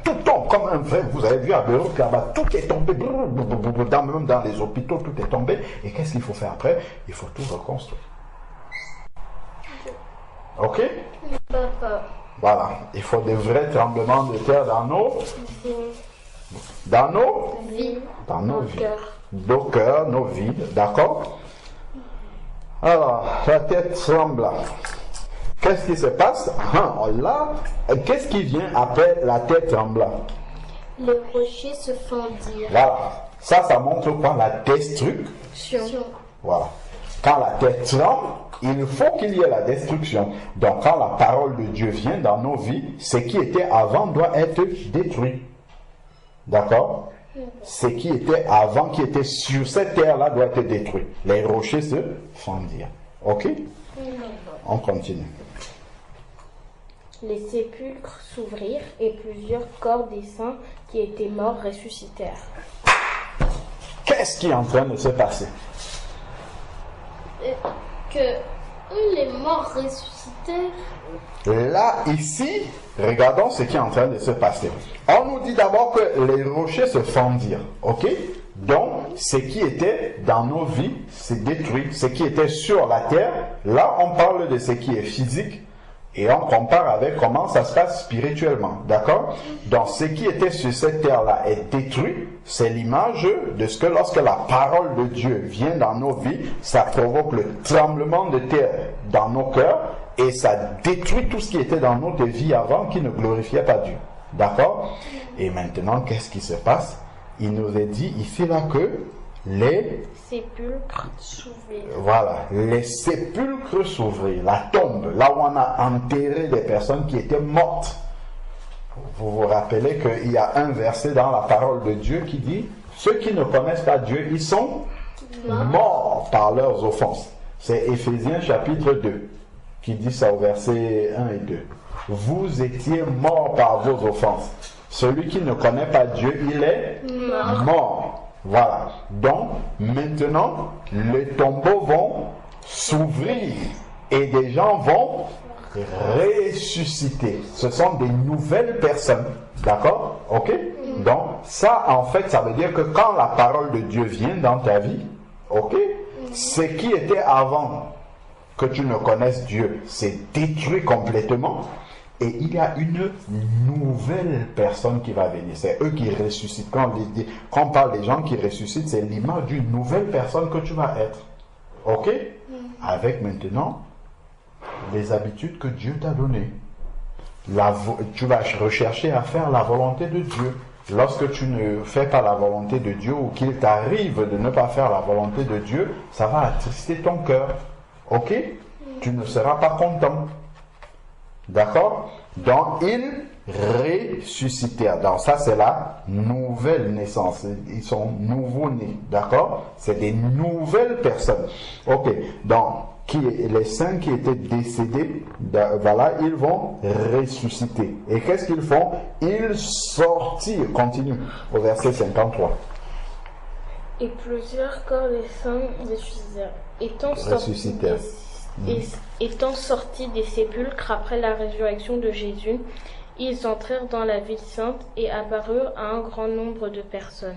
Tout tombe comme un vrai. Vous avez vu à Beyrouth là-bas, tout est tombé. Même dans les hôpitaux, tout est tombé. Et qu'est-ce qu'il faut faire après? Il faut tout reconstruire. Ok? Papa. Voilà. Il faut des vrais tremblements de terre dans nos Vie. dans nos vies. Cœur. Nos cœurs, nos vies. D'accord? Alors, la tête tremble. Qu'est-ce qui se passe? Là, qu'est-ce qui vient après la tête tremblante? Les rochers se fondirent. Voilà. Ça montre quoi? La destruction. Voilà. Quand la tête tremble, il faut qu'il y ait la destruction. Donc, quand la parole de Dieu vient dans nos vies, ce qui était avant doit être détruit. D'accord? Ce qui était avant, qui était sur cette terre-là, doit être détruit. Les rochers se fondirent. Ok? On continue. Les sépulcres s'ouvrirent et plusieurs corps des saints qui étaient morts ressuscitèrent. Qu'est-ce qui est en train de se passer? Que les morts ressuscitèrent. Là, ici, regardons ce qui est en train de se passer. On nous dit d'abord que les rochers se fondirent. Ok? Donc, ce qui était dans nos vies, c'est détruit. Ce qui était sur la terre, là, on parle de ce qui est physique. Et on compare avec comment ça se passe spirituellement. D'accord? Donc, ce qui était sur cette terre-là est détruit. C'est l'image de ce que lorsque la parole de Dieu vient dans nos vies, ça provoque le tremblement de terre dans nos cœurs et ça détruit tout ce qui était dans notre vie avant qui ne glorifiait pas Dieu. D'accord? Et maintenant, qu'est-ce qui se passe? Il nous est dit ici là que les Sépulcres s'ouvrirent. Voilà, les sépulcres s'ouvrirent, la tombe, là où on a enterré des personnes qui étaient mortes. Vous vous rappelez qu'il y a un verset dans la parole de Dieu qui dit « Ceux qui ne connaissent pas Dieu, ils sont morts par leurs offenses. » C'est Éphésiens chapitre 2 qui dit ça au verset 1 et 2. « Vous étiez morts par vos offenses. » Celui qui ne connaît pas Dieu, il est mort. Voilà. Donc, maintenant, les tombeaux vont s'ouvrir et des gens vont ressusciter. Ce sont des nouvelles personnes. D'accord? Ok? Donc, ça, en fait, ça veut dire que quand la parole de Dieu vient dans ta vie, ok? Ce qui était avant que tu ne connaisses Dieu, c'est détruit complètement. Et il y a une nouvelle personne qui va venir. C'est eux qui ressuscitent. Quand on parle des gens qui ressuscitent, c'est l'image d'une nouvelle personne que tu vas être. Ok? Avec maintenant les habitudes que Dieu t'a données. Tu vas rechercher à faire la volonté de Dieu. Lorsque tu ne fais pas la volonté de Dieu ou qu'il t'arrive de ne pas faire la volonté de Dieu, ça va attrister ton cœur. Ok? Tu ne seras pas content. D'accord? Donc, ils ressuscitèrent. Donc, ça, c'est la nouvelle naissance. Ils sont nouveau-nés. D'accord? C'est des nouvelles personnes. Ok. Donc, les saints qui étaient décédés, voilà, ils vont ressusciter. Et qu'est-ce qu'ils font? Ils sortirent, continue, au verset 53. Et plusieurs corps des saints ressuscitèrent. Étant sortis des sépulcres après la résurrection de Jésus, ils entrèrent dans la ville sainte et apparurent à un grand nombre de personnes.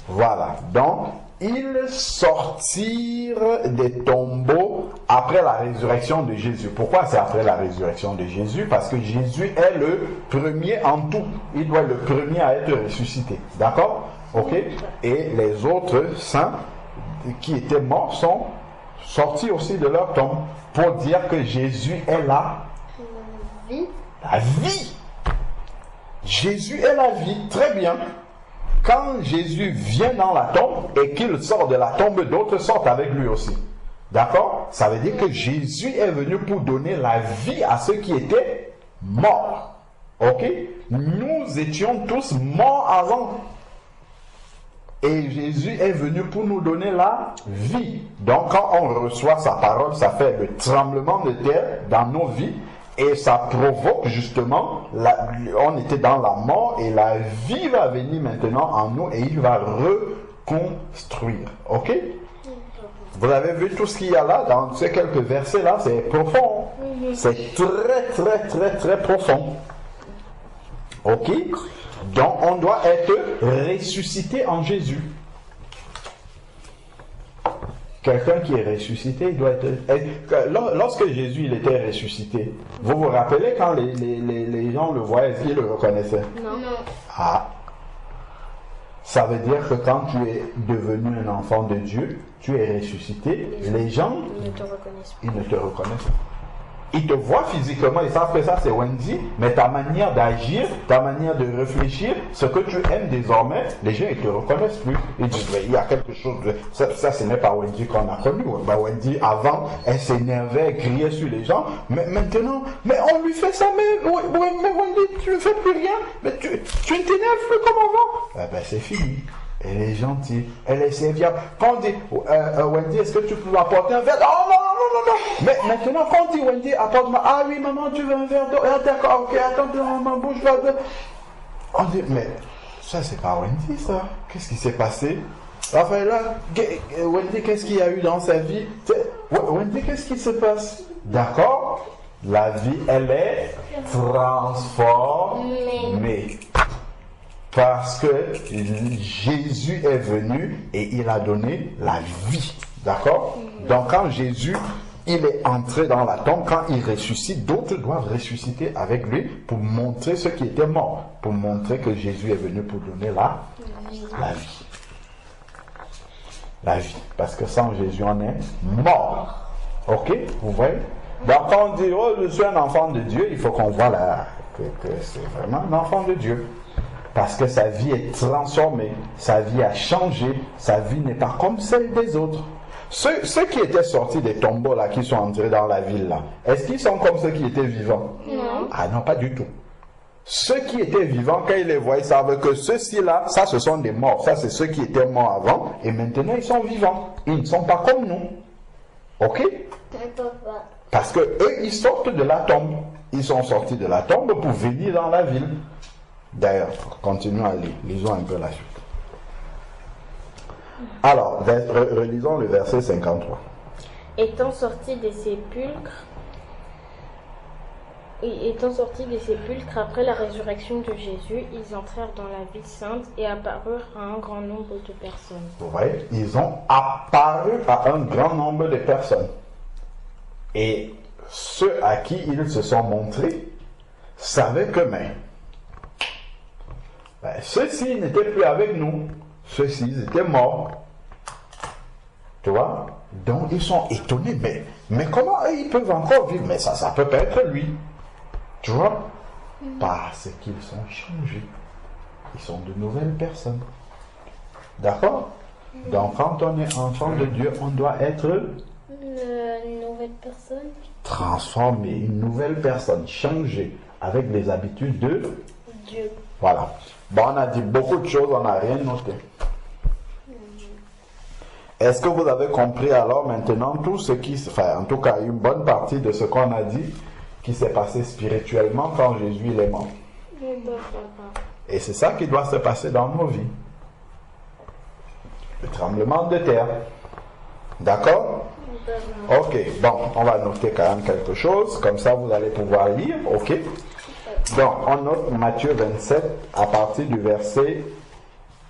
Voilà, donc ils sortirent des tombeaux après la résurrection de Jésus. Pourquoi c'est après la résurrection de Jésus? Parce que Jésus est le premier en tout. Il doit être le premier à être ressuscité. D'accord? Ok? Et les autres saints qui étaient morts sont sortis aussi de leur tombe pour dire que Jésus est la vie. La vie. Jésus est la vie. Très bien. Quand Jésus vient dans la tombe et qu'il sort de la tombe, d'autres sortent avec lui aussi. D'accord? Ça veut dire que Jésus est venu pour donner la vie à ceux qui étaient morts. Ok? Nous étions tous morts avant. Et Jésus est venu pour nous donner la vie. Donc quand on reçoit sa parole, ça fait le tremblement de terre dans nos vies. Et ça provoque justement, on était dans la mort et la vie va venir maintenant en nous et il va reconstruire. Ok? Vous avez vu tout ce qu'il y a là dans ces quelques versets là, c'est profond. C'est très très très très profond. Ok? Donc on doit être ressuscité en Jésus. Quelqu'un qui est ressuscité, il doit être... Lorsque Jésus il était ressuscité, vous vous rappelez quand les gens le voyaient, est-ce qu'ils le reconnaissaient? Non. Ah. Ça veut dire que quand tu es devenu un enfant de Dieu, tu es ressuscité, les gens, Ils ne te reconnaissent pas. ils ne te reconnaissent pas. Ils te voient physiquement, ils savent que ça c'est Wendy, mais ta manière d'agir, ta manière de réfléchir, ce que tu aimes désormais, les gens ils te reconnaissent plus. Ils disent, mais il y a quelque chose de... Ça ce n'est pas Wendy qu'on a connu. Ben, Wendy avant, elle s'énervait, elle criait sur les gens, mais maintenant, mais on lui fait ça, mais Wendy, tu ne fais plus rien, mais tu ne t'énerves plus comme avant. Ben c'est fini. Elle est gentille, elle est serviable. Quand on dit, Wendy, est-ce que tu peux m'apporter un verre? Oh non. Mais maintenant, quand on dit, Wendy, apporte-moi. Ah oui, maman, tu veux un verre d'eau? Ah d'accord, ok, attends, ma bouche va de... On dit, mais ça, c'est pas Wendy, ça. Qu'est-ce qui s'est passé? Enfin là, Wendy, qu'est-ce qu'il y a eu dans sa vie? Wendy, qu'est-ce qui se passe? D'accord? La vie, elle est transformée. Parce que Jésus est venu et il a donné la vie. D'accord? Donc quand Jésus, il est entré dans la tombe, quand il ressuscite, d'autres doivent ressusciter avec lui pour montrer ceux qui étaient morts. Pour montrer que Jésus est venu pour donner la vie. La vie. Parce que sans Jésus, on est mort. Ok? Vous voyez? Donc quand on dit, oh, je suis un enfant de Dieu, il faut qu'on voit que c'est vraiment un enfant de Dieu. Parce que sa vie est transformée, sa vie a changé, sa vie n'est pas comme celle des autres. Ceux qui étaient sortis des tombeaux là, qui sont entrés dans la ville là, est-ce qu'ils sont comme ceux qui étaient vivants? Non. Ah non, pas du tout. Ceux qui étaient vivants, quand ils les voient, ils savent que ceux-ci là, ça ce sont des morts. Ça c'est ceux qui étaient morts avant, et maintenant ils sont vivants. Ils ne sont pas comme nous. Ok? Parce que eux, ils sortent de la tombe. Ils sont sortis de la tombe pour venir dans la ville. D'ailleurs, continuons à lire. Lisons un peu la suite. Alors, relisons le verset 53. Étant sortis des sépulcres après la résurrection de Jésus, ils entrèrent dans la ville sainte et apparurent à un grand nombre de personnes. Vous voyez, ils ont apparu à un grand nombre de personnes. Et ceux à qui ils se sont montrés savaient que ceux-ci n'étaient plus avec nous. Ceux-ci, ils étaient morts. Tu vois? Donc, ils sont étonnés. Mais comment ils peuvent encore vivre? Mais ça peut pas être lui. Tu vois? Parce qu'ils sont changés. Ils sont de nouvelles personnes. D'accord? Donc, quand on est enfant de Dieu, on doit être... Une nouvelle personne. Transformé, une nouvelle personne, changée, avec les habitudes de Dieu. Voilà. Bon, on a dit beaucoup de choses, on n'a rien noté. Est-ce que vous avez compris alors maintenant tout ce qui, enfin en tout cas une bonne partie de ce qu'on a dit qui s'est passé spirituellement quand Jésus il est mort? Et c'est ça qui doit se passer dans nos vies. Le tremblement de terre. D'accord? Ok, bon, on va noter quand même quelque chose, comme ça vous allez pouvoir lire, ok? Donc, on note Matthieu 27 à partir du verset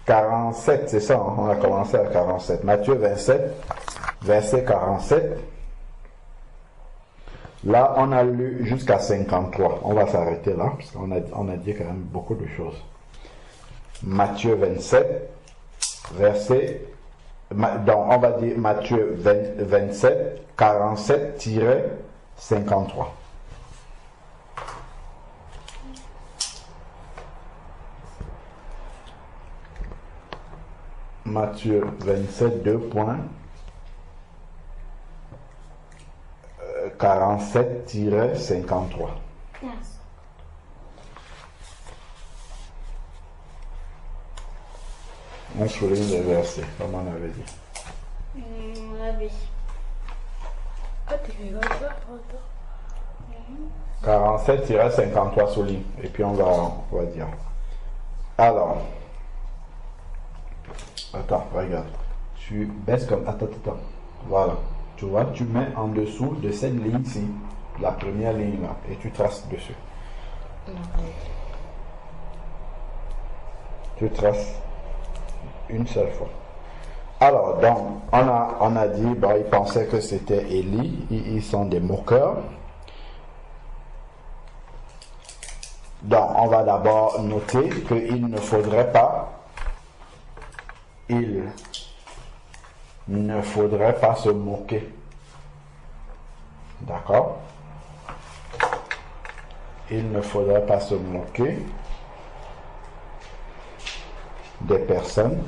47, c'est ça, hein? On a commencé à 47. Matthieu 27, verset 47. Là, on a lu jusqu'à 53. On va s'arrêter là, parce qu'on a dit quand même beaucoup de choses. Matthieu 27, verset... Donc, on va dire Matthieu 27, 47-53. Matthieu 27, 2 points. 47-53. On souligne les versets, comme on avait dit. Oui. 47-53 souligne. Et puis on va dire. Alors. Attends, regarde. Tu baisses comme. Attends. Voilà. Tu vois, tu mets en dessous de cette ligne-ci, la première ligne là, et tu traces dessus. Tu traces une seule fois. Alors, donc, on a dit, bon, ils pensaient que c'était Élie, ils sont des moqueurs. Donc, on va d'abord noter qu'il ne faudrait pas se moquer. D'accord? Il ne faudrait pas se moquer des personnes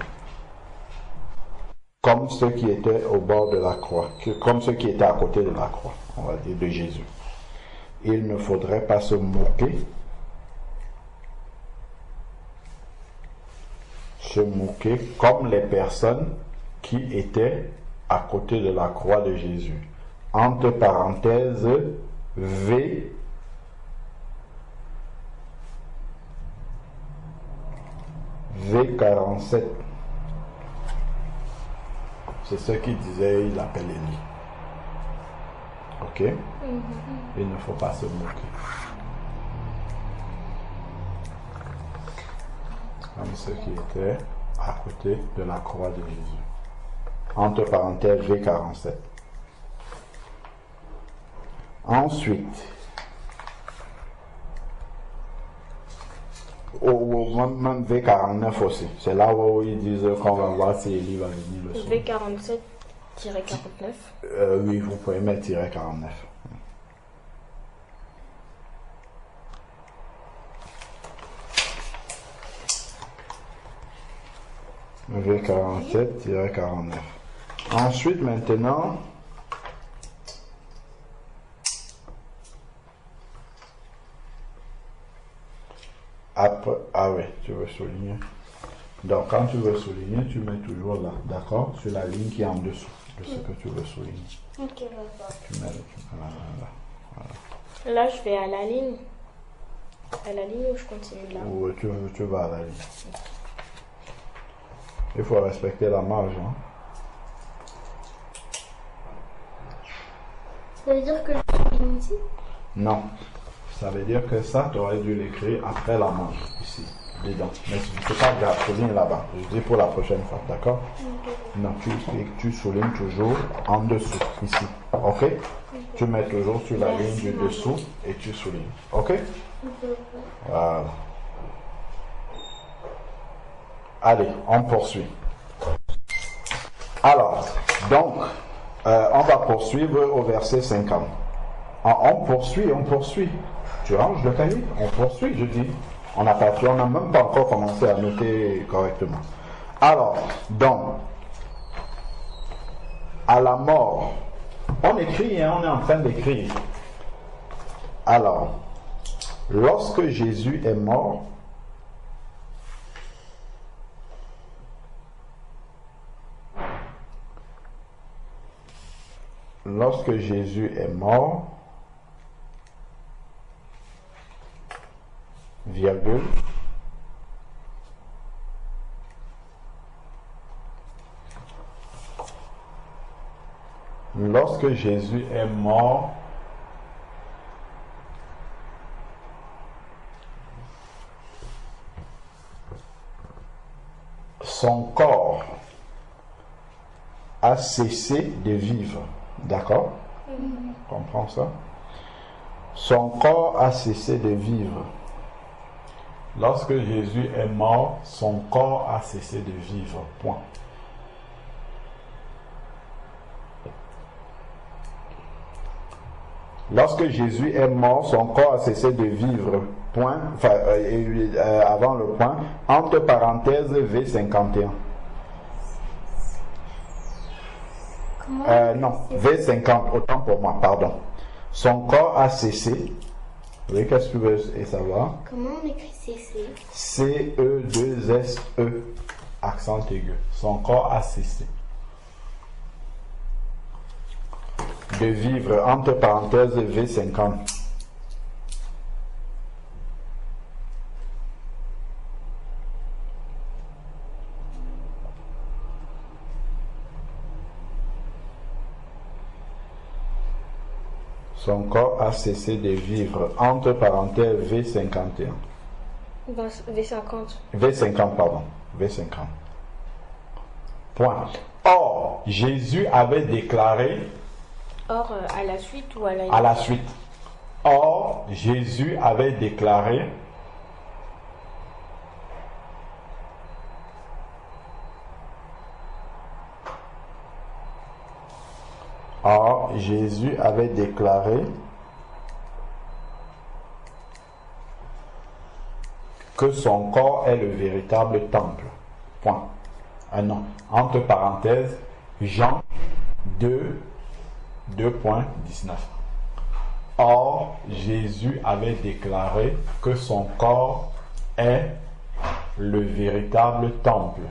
comme ceux qui étaient au bord de la croix, comme ceux qui étaient à côté de la croix, on va dire, de Jésus. Il ne faudrait pas se moquer comme les personnes qui étaient à côté de la croix de Jésus. Entre parenthèses, V47. C'est ce qu'il disait, il appelle Élie. Ok? Il ne faut pas se moquer. Comme ceux qui étaient à côté de la croix de Jésus. Entre parenthèses, V47. Ensuite, même V49 aussi. C'est là où ils disent qu'on va voir si Élie va venir le soir. V47-49. Oui, vous pouvez mettre -49. V47-49. Ensuite, maintenant, après, ah oui, tu veux souligner. Donc, quand tu veux souligner, tu mets toujours là, d'accord, sur la ligne qui est en dessous de ce que tu veux souligner. Ok, d'accord. Tu mets là. Là, je vais à la ligne. À la ligne ou je continue là? Ou tu vas à la ligne. Il faut respecter la marge. Hein. Ça veut dire que je suis ici? Non. Ça veut dire que ça, tu aurais dû l'écrire après la marge, ici, dedans. Mais c'est pas grave, souligne là-bas. Je dis pour la prochaine fois, d'accord? Non, tu soulignes toujours en dessous, ici. Ok? Tu mets toujours sur la ligne du dessous et tu soulignes. Ok? Voilà. Allez, on poursuit. Alors, donc, on va poursuivre au verset 50. On poursuit. Tu ranges le cahier? On poursuit, je dis. On n'a même pas encore commencé à noter correctement. Alors, donc, à la mort, on écrit, hein, on est en train d'écrire. Alors, lorsque Jésus est mort, lorsque Jésus est mort, virgule, lorsque Jésus est mort, son corps a cessé de vivre. D'accord? On comprend ça? Son corps a cessé de vivre. Lorsque Jésus est mort, son corps a cessé de vivre. Point. Lorsque Jésus est mort, son corps a cessé de vivre. Point. Enfin, avant le point, entre parenthèses V51. Non, V50, autant pour moi, pardon. Son corps a cessé. Oui, qu'est-ce que tu veux savoir? Comment on écrit CC? C-E-2-S-E, accent aigu. Son corps a cessé de vivre, entre parenthèses V50. Son corps a cessé de vivre, entre parenthèses V51. V50. V50, pardon. V50. Point. Or, Jésus avait déclaré... Or, à la suite ou à la... À la suite. Or, Jésus avait déclaré... Or, Jésus avait déclaré que son corps est le véritable temple. Point. Ah non. Entre parenthèses, Jean 2, 2.19. Or, Jésus avait déclaré que son corps est le véritable temple.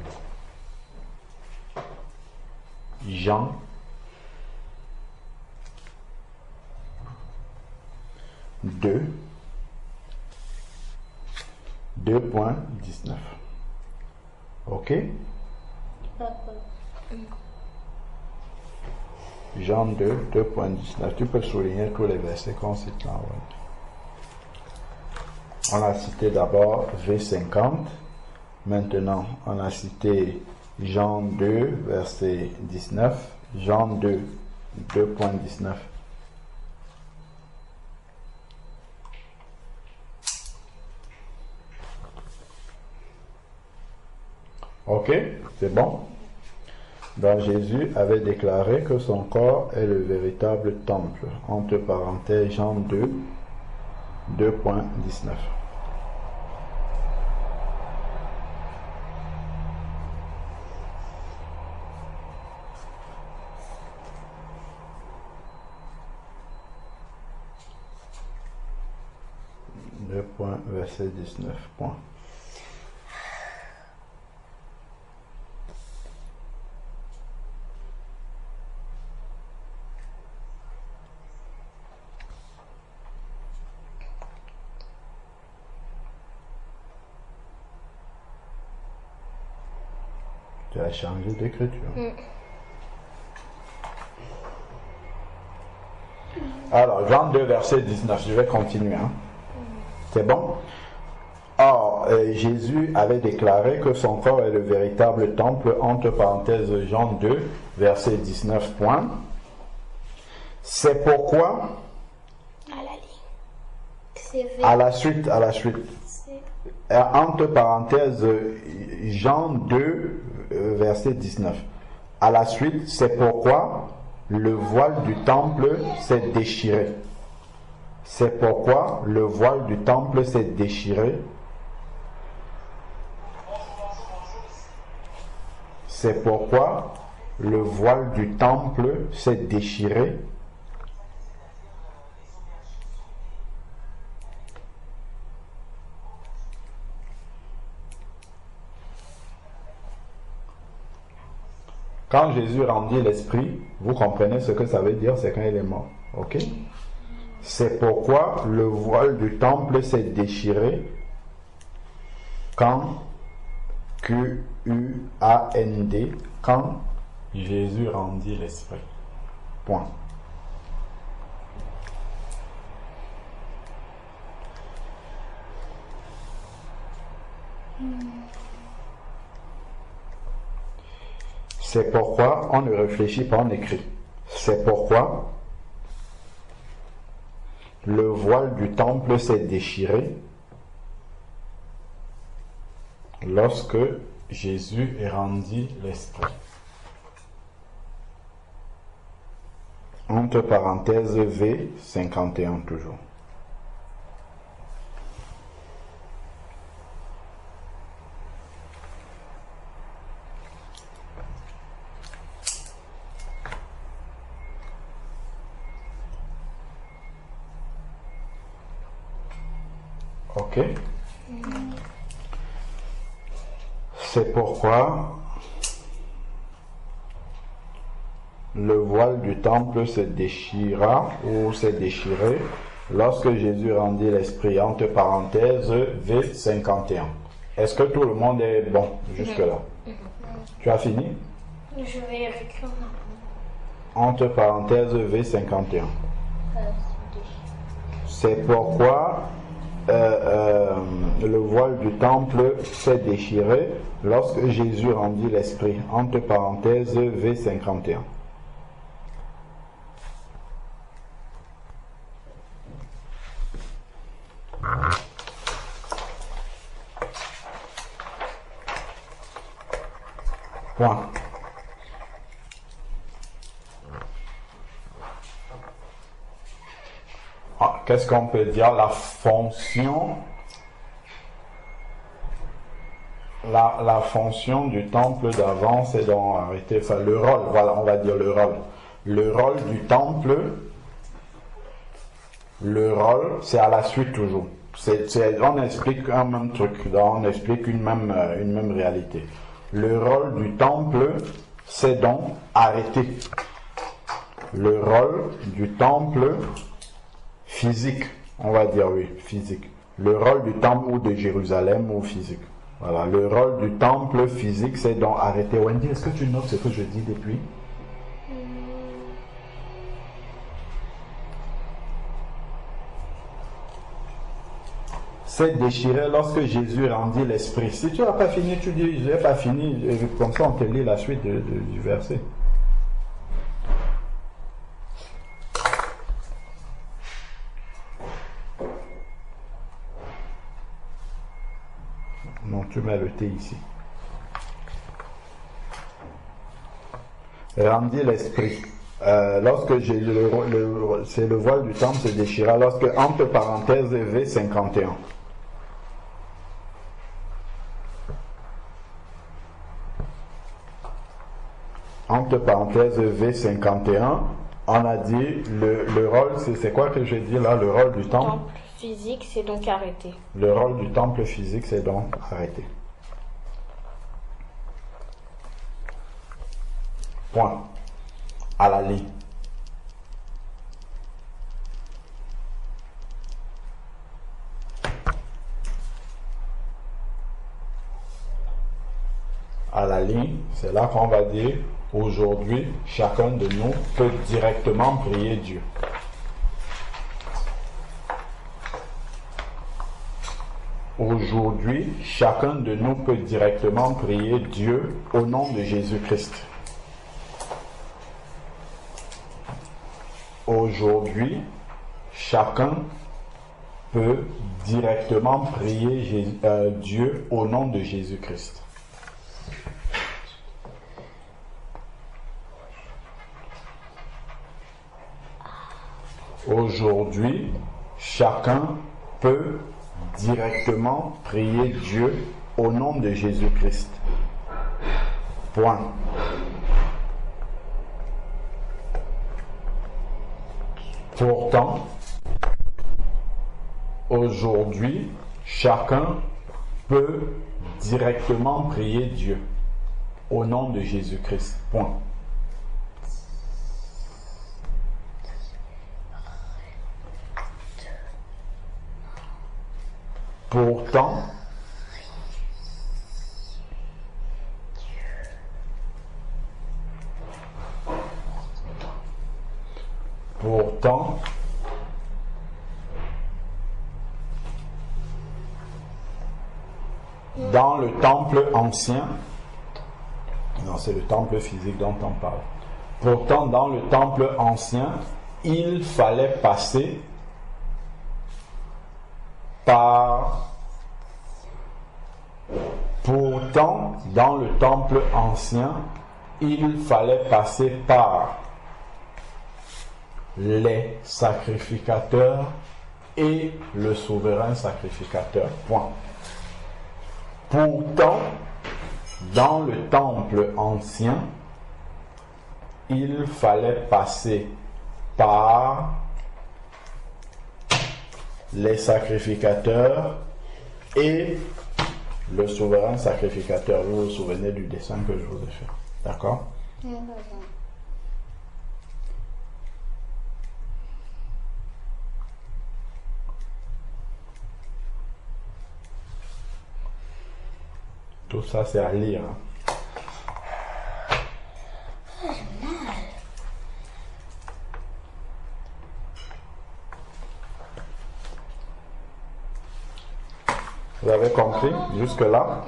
Jean 2, 2.19. Ok? Jean 2, 2.19. Tu peux souligner tous les versets qu'on cite là. Ouais. On a cité d'abord V50. Maintenant, on a cité Jean 2, verset 19. Jean 2, 2.19. Ok, c'est bon. Donc Jésus avait déclaré que son corps est le véritable temple. Entre parenthèses, Jean 2, 2.19. Verset 19. Point. Tu as changé d'écriture. Alors, Jean 2, verset 19. Je vais continuer. Hein. C'est bon? Or, Jésus avait déclaré que son corps est le véritable temple, entre parenthèses Jean 2, verset 19. Point. C'est pourquoi... À la suite. Entre parenthèses Jean 2, verset 19. À la suite, c'est pourquoi le voile du temple s'est déchiré. C'est pourquoi le voile du temple s'est déchiré. C'est pourquoi le voile du temple s'est déchiré. Quand Jésus rendit l'esprit, vous comprenez ce que ça veut dire, c'est quand il est mort. Ok? C'est pourquoi le voile du temple s'est déchiré quand Q-U-A-N-D, quand Jésus rendit l'esprit. Point. C'est pourquoi on ne réfléchit pas, on écrit. C'est pourquoi le voile du temple s'est déchiré lorsque Jésus est rendu l'esprit. Entre parenthèses V 51 toujours. Ok. C'est pourquoi le voile du temple se déchira ou s'est déchiré lorsque Jésus rendit l'esprit. Entre parenthèses V51. Est-ce que tout le monde est bon jusque-là? Tu as fini? Je vais écrire. Entre parenthèses V51. C'est pourquoi le voile du temple s'est déchiré lorsque Jésus rendit l'esprit. Entre parenthèses V51. Point. Qu'est-ce qu'on peut dire? La fonction, la fonction du temple d'avant, c'est donc arrêter, enfin le rôle, voilà, on va dire le rôle. Le rôle du temple, le rôle, c'est à la suite toujours. On explique un même truc, on explique une même réalité. Le rôle du temple, c'est donc arrêter. Le rôle du temple physique, on va dire oui, physique. Le rôle du temple ou de Jérusalem ou physique. Voilà, le rôle du temple physique, c'est donc arrêter. Wendy, est-ce que tu notes ce que je dis depuis? C'est déchiré lorsque Jésus rendit l'esprit. Si tu n'as pas fini, tu dis, je n'ai pas fini. Comme ça, on te lit la suite du verset. Non, tu mets le T ici. Rendit l'esprit. Lorsque c'est le voile du temple se déchira, lorsque, entre parenthèses, V51. Entre parenthèses V51, on a dit le rôle, c'est quoi que j'ai dit là, le rôle du temple? Temple physique, c'est donc arrêter. Le rôle du temple physique, c'est donc arrêter. Point. À la ligne. À la ligne, c'est là qu'on va dire aujourd'hui, chacun de nous peut directement prier Dieu. Aujourd'hui, chacun de nous peut directement prier Dieu au nom de Jésus-Christ. Aujourd'hui, chacun peut directement prier Dieu au nom de Jésus-Christ. Aujourd'hui, chacun peut directement prier Dieu au nom de Jésus-Christ. Point. Pourtant, aujourd'hui, chacun peut directement prier Dieu. au nom de Jésus-Christ. Point. Pourtant, dans le temple ancien, non, c'est le temple physique dont on parle. Pourtant, dans le temple ancien, il fallait passer par. Pourtant, dans le temple ancien, il fallait passer par les sacrificateurs et le souverain sacrificateur. Point. Pourtant, dans le temple ancien, il fallait passer par les sacrificateurs et le souverain sacrificateur. Vous vous souvenez du dessin que je vous ai fait. D'accord? Tout ça, c'est à lire. Vous avez compris jusque-là?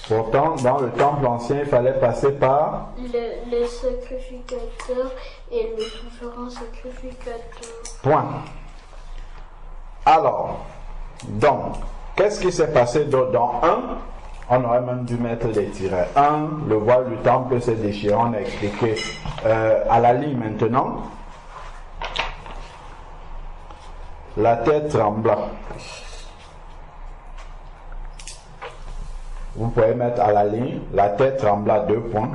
Pourtant, dans le temple ancien, il fallait passer par les sacrificateurs et le souverain sacrificateur. Point. Alors, donc, qu'est-ce qui s'est passé dans 1? On aurait même dû mettre des tirets. 1, le voile du temple s'est déchiré. On a expliqué à la ligne maintenant. La tête trembla. Vous pouvez mettre à la ligne, la tête trembla 2 points.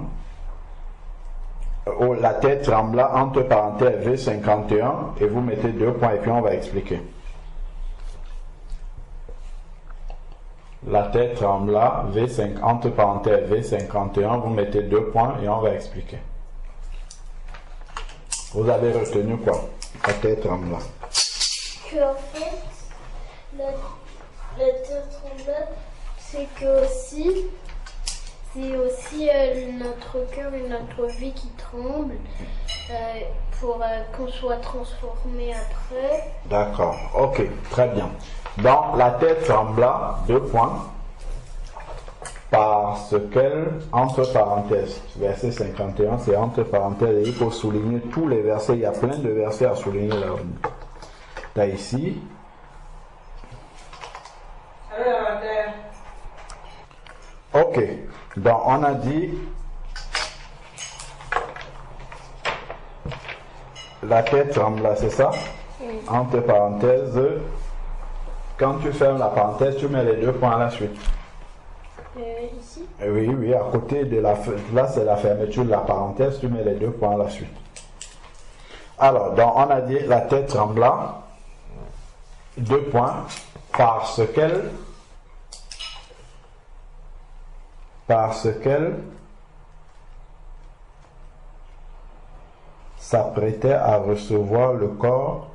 La tête trembla entre parenthèses V51 et vous mettez 2 points et puis on va expliquer. La tête trembla V5 entre parenthèses V51, vous mettez 2 points et on va expliquer. Vous avez retenu quoi? La tête trembla. En fait, la tête tremblade, c'est que aussi, notre cœur et notre vie qui tremblent pour qu'on soit transformé après. D'accord, ok, très bien. Dans la tête trembla, 2 points, parce qu'elle, entre parenthèses, verset 51, c'est entre parenthèses, et il faut souligner tous les versets, il y a plein de versets à souligner là-haut. T'as ici. Ok. Donc on a dit la tête trembla, c'est ça? Oui. Entre parenthèses. Quand tu fermes la parenthèse, tu mets les 2 points à la suite. Ici? Oui, à côté de la... Là, c'est la fermeture de la parenthèse, tu mets les 2 points à la suite. Alors, donc on a dit la tête trembla. 2 points, parce qu'elle s'apprêtait à recevoir le corps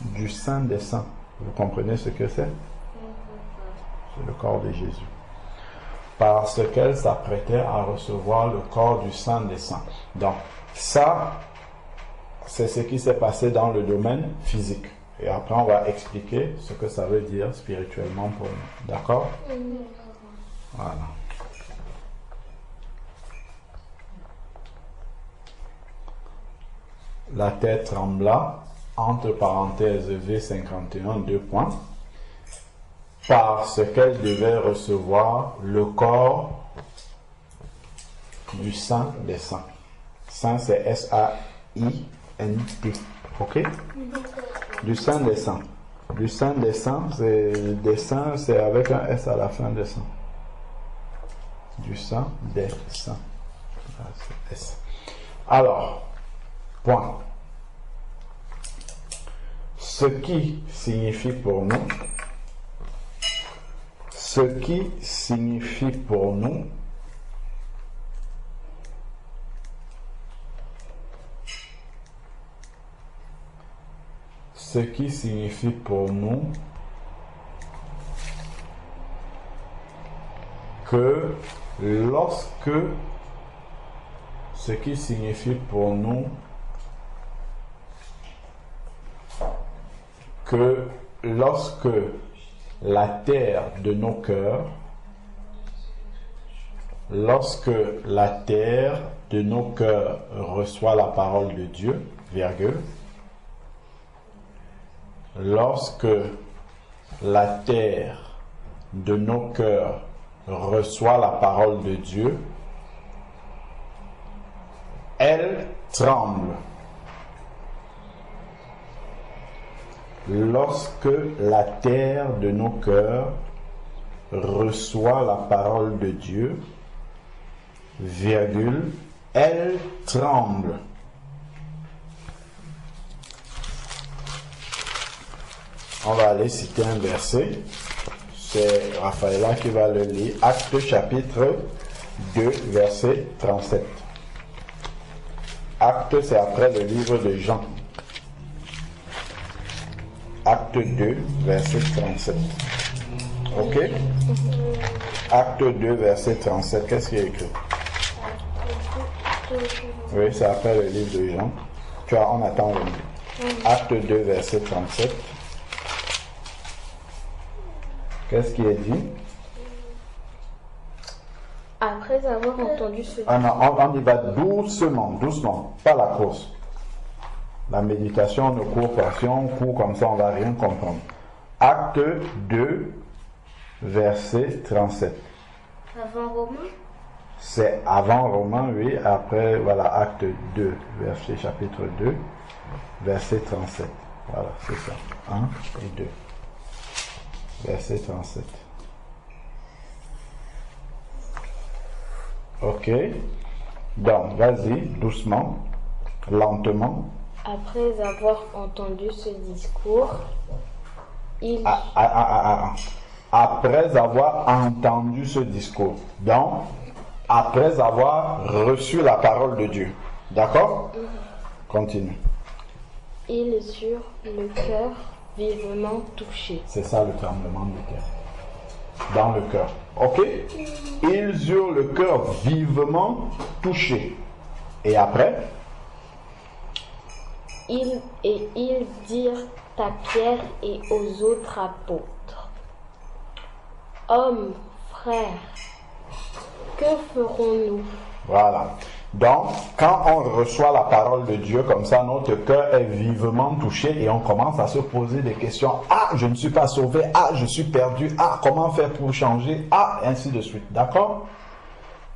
du Saint des Saints. Vous comprenez ce que c'est? C'est le corps de Jésus. Parce qu'elle s'apprêtait à recevoir le corps du Saint des Saints. Donc, ça, c'est ce qui s'est passé dans le domaine physique. Et après, on va expliquer ce que ça veut dire spirituellement pour nous. D'accord? Voilà. La tête trembla, entre parenthèses V51, 2 points, parce qu'elle devait recevoir le corps du Saint des Saints. Saint, c'est S-A-I-N-T. Ok? Du Saint des Saints. Du Saint des Saints, des Saints, c'est avec un S à la fin des Saints. Du Saint des Saints. S. Alors, point. Ce qui signifie pour nous ce qui signifie pour nous que lorsque la terre de nos cœurs, reçoit la parole de Dieu, virgule, lorsque la terre de nos cœurs reçoit la parole de Dieu, elle tremble. Lorsque la terre de nos cœurs reçoit la parole de Dieu, virgule, elle tremble. On va aller citer un verset. C'est Raphaëla qui va le lire. Actes chapitre 2, verset 37. Actes, c'est après le livre de Jean. Acte 2, verset 37. Ok? Acte 2, verset 37. Qu'est-ce qui est écrit? Oui, c'est après le livre de Jean. On attend le livre. Acte 2, verset 37. Qu'est-ce qui est dit? Après avoir entendu ce... Ah non, on y va doucement, pas la course. La méditation ne court pas. Si on court comme ça, on ne va rien comprendre. Acte 2, verset 37. Avant Romain? C'est avant Romain, oui. Après, voilà, acte 2, verset chapitre 2, verset 37. Voilà, c'est ça. 1 et 2. Verset 37. Ok. Donc, vas-y, doucement, lentement. Après avoir entendu ce discours, Après avoir entendu ce discours. Donc, après avoir reçu la parole de Dieu. D'accord? Continue. Ils eurent le cœur vivement touché. C'est ça le tremblement du cœur. Dans le cœur. Ok? Ils eurent le cœur vivement touché. Et après? Ils dirent à Pierre et aux autres apôtres: Hommes, frères, que ferons-nous? Voilà. Donc, quand on reçoit la parole de Dieu comme ça, notre cœur est vivement touché et on commence à se poser des questions. Ah, je ne suis pas sauvé. Ah, je suis perdu. Ah, comment faire pour changer? Ah, ainsi de suite. D'accord?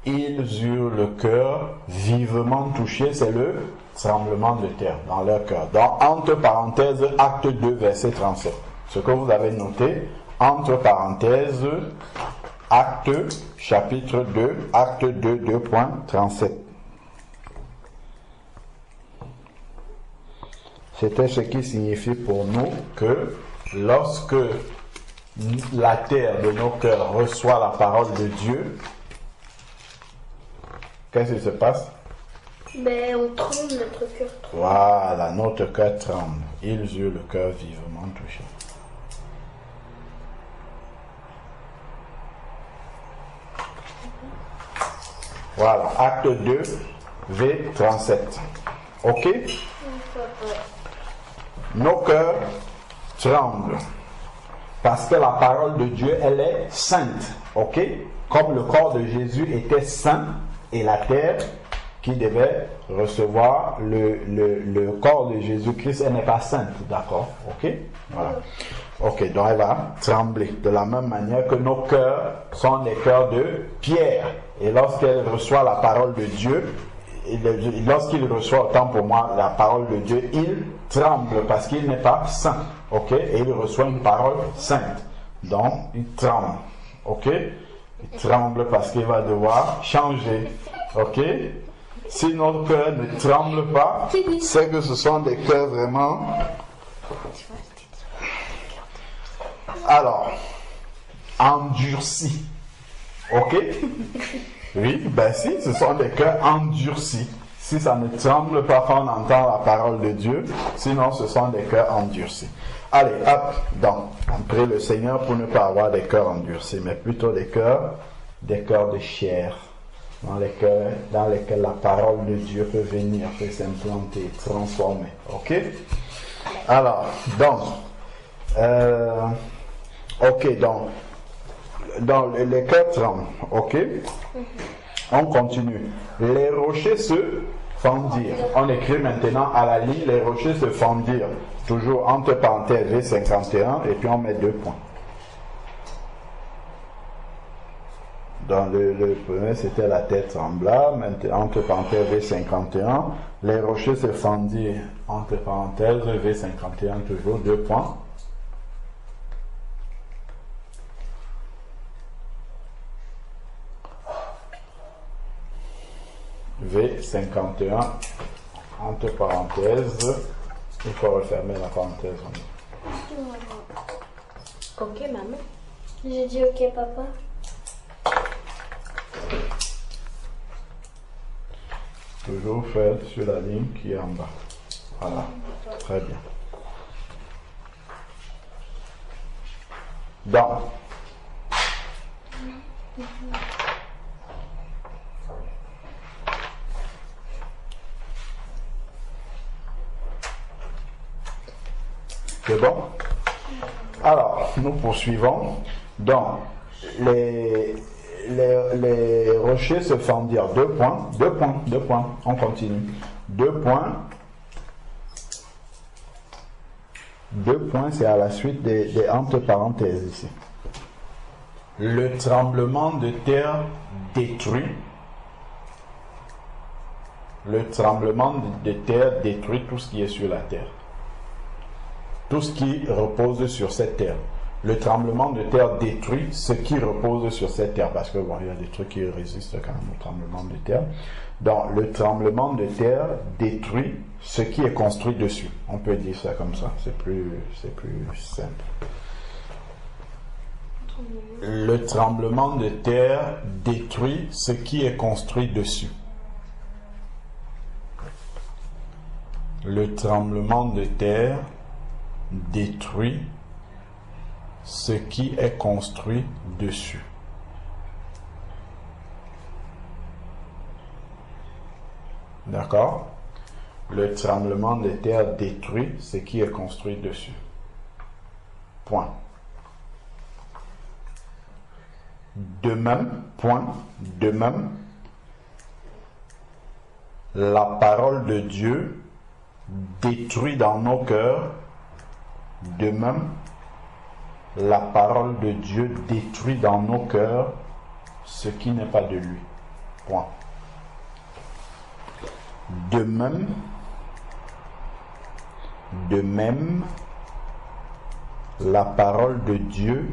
Ils eurent le cœur vivement touché. C'est le tremblement de terre dans leur cœur. Donc, entre parenthèses, acte 2, verset 37. Ce que vous avez noté, entre parenthèses, acte chapitre 2, acte 2, 2.37. C'était ce qui signifie pour nous que lorsque la terre de nos cœurs reçoit la parole de Dieu, qu'est-ce qui se passe? Ben, on tremble, notre cœur tremble. Voilà, notre cœur tremble. Ils eurent le cœur vivement touché. Voilà, acte 2, V37. Ok? Nos cœurs tremblent parce que la parole de Dieu, elle est sainte. Ok? Comme le corps de Jésus était saint et la terre qui devait recevoir le corps de Jésus-Christ, elle n'est pas sainte. D'accord? Ok? Voilà. Ok, donc elle va trembler de la même manière que nos cœurs sont des cœurs de pierre. Et lorsqu'elle reçoit la parole de Dieu, lorsqu'il reçoit, autant pour moi, la parole de Dieu, il tremble parce qu'il n'est pas saint. Ok? Et il reçoit une parole sainte. Donc, il tremble. Ok? Il tremble parce qu'il va devoir changer. Ok? Si notre cœur ne tremble pas, c'est que ce sont des cœurs vraiment... Alors, endurcis. Ok? Oui, ben si, ce sont des cœurs endurcis. Si ça ne tremble pas quand on entend la parole de Dieu, sinon ce sont des cœurs endurcis. Allez, hop, donc, on prie le Seigneur pour ne pas avoir des cœurs endurcis, mais plutôt des cœurs de chair, dans lesquels la parole de Dieu peut venir, peut s'implanter, transformer. Ok? Alors, donc, ok, donc, dans les cœurs tremblent, ok? On continue. Les rochers se fendirent. On écrit maintenant à la ligne, les rochers se fendirent. Toujours entre parenthèses V51 et puis on met 2 points. Dans le premier, c'était la tête trembla. Maintenant, entre parenthèses V51, les rochers se fendirent. Entre parenthèses V51, toujours 2 points. V51, entre parenthèses, il faut refermer la parenthèse. Ok, maman. J'ai dit ok, papa. Toujours faire sur la ligne qui est en bas. Voilà, très bien. Donc, c'est bon? Alors, nous poursuivons. Donc, les rochers se fendirent. 2 points, 2 points, 2 points. On continue. 2 points. 2 points, c'est à la suite des entre parenthèses ici. Le tremblement de terre détruit. Le tremblement de terre détruit tout ce qui est sur la terre. Tout ce qui repose sur cette terre. Le tremblement de terre détruit ce qui repose sur cette terre. Parce que bon, il y a des trucs qui résistent quand même au tremblement de terre. Donc, le tremblement de terre détruit ce qui est construit dessus. On peut dire ça comme ça. C'est plus simple. Le tremblement de terre détruit ce qui est construit dessus. Le tremblement de terre détruit ce qui est construit dessus. D'accord? Le tremblement de terre détruit ce qui est construit dessus. Point. De même, point, de même, la parole de Dieu détruit dans nos cœurs. De même, la parole de Dieu détruit dans nos cœurs ce qui n'est pas de lui. Point. De même, la parole de Dieu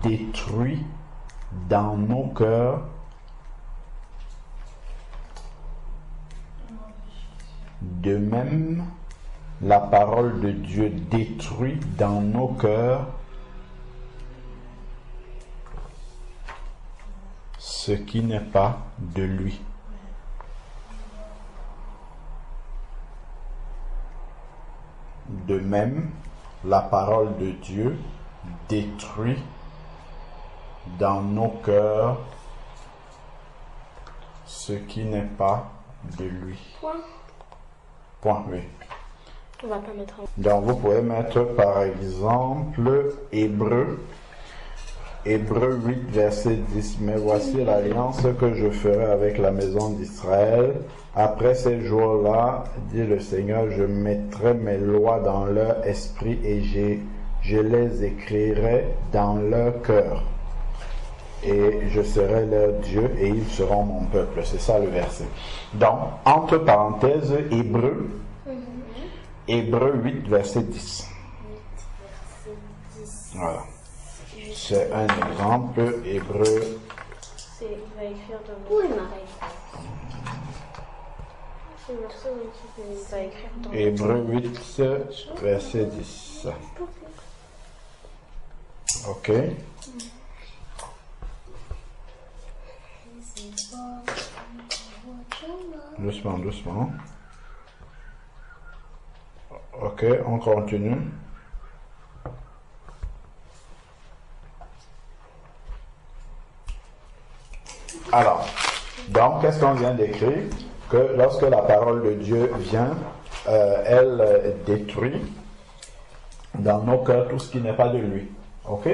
détruit dans nos cœurs de même, la parole de Dieu détruit dans nos cœurs ce qui n'est pas de lui. De même, la parole de Dieu détruit dans nos cœurs ce qui n'est pas de lui. Point. Point, oui. On va pas mettre un... Donc vous pouvez mettre par exemple Hébreux 8 verset 10. Mais voici l'alliance que je ferai avec la maison d'Israël. Après ces jours-là, dit le Seigneur, je mettrai mes lois dans leur esprit et je les écrirai dans leur cœur. Et je serai leur Dieu et ils seront mon peuple. C'est ça le verset. Donc, entre parenthèses, Hébreux 8, verset 10. Voilà. C'est un exemple. Hébreux. Il va écrire dans le il va écrire dans Hébreux 8, verset 10. Ok. Doucement, doucement. Ok, on continue. Alors, donc, qu'est-ce qu'on vient d'écrire? Que lorsque la parole de Dieu vient, elle détruit dans nos cœurs tout ce qui n'est pas de lui. Ok?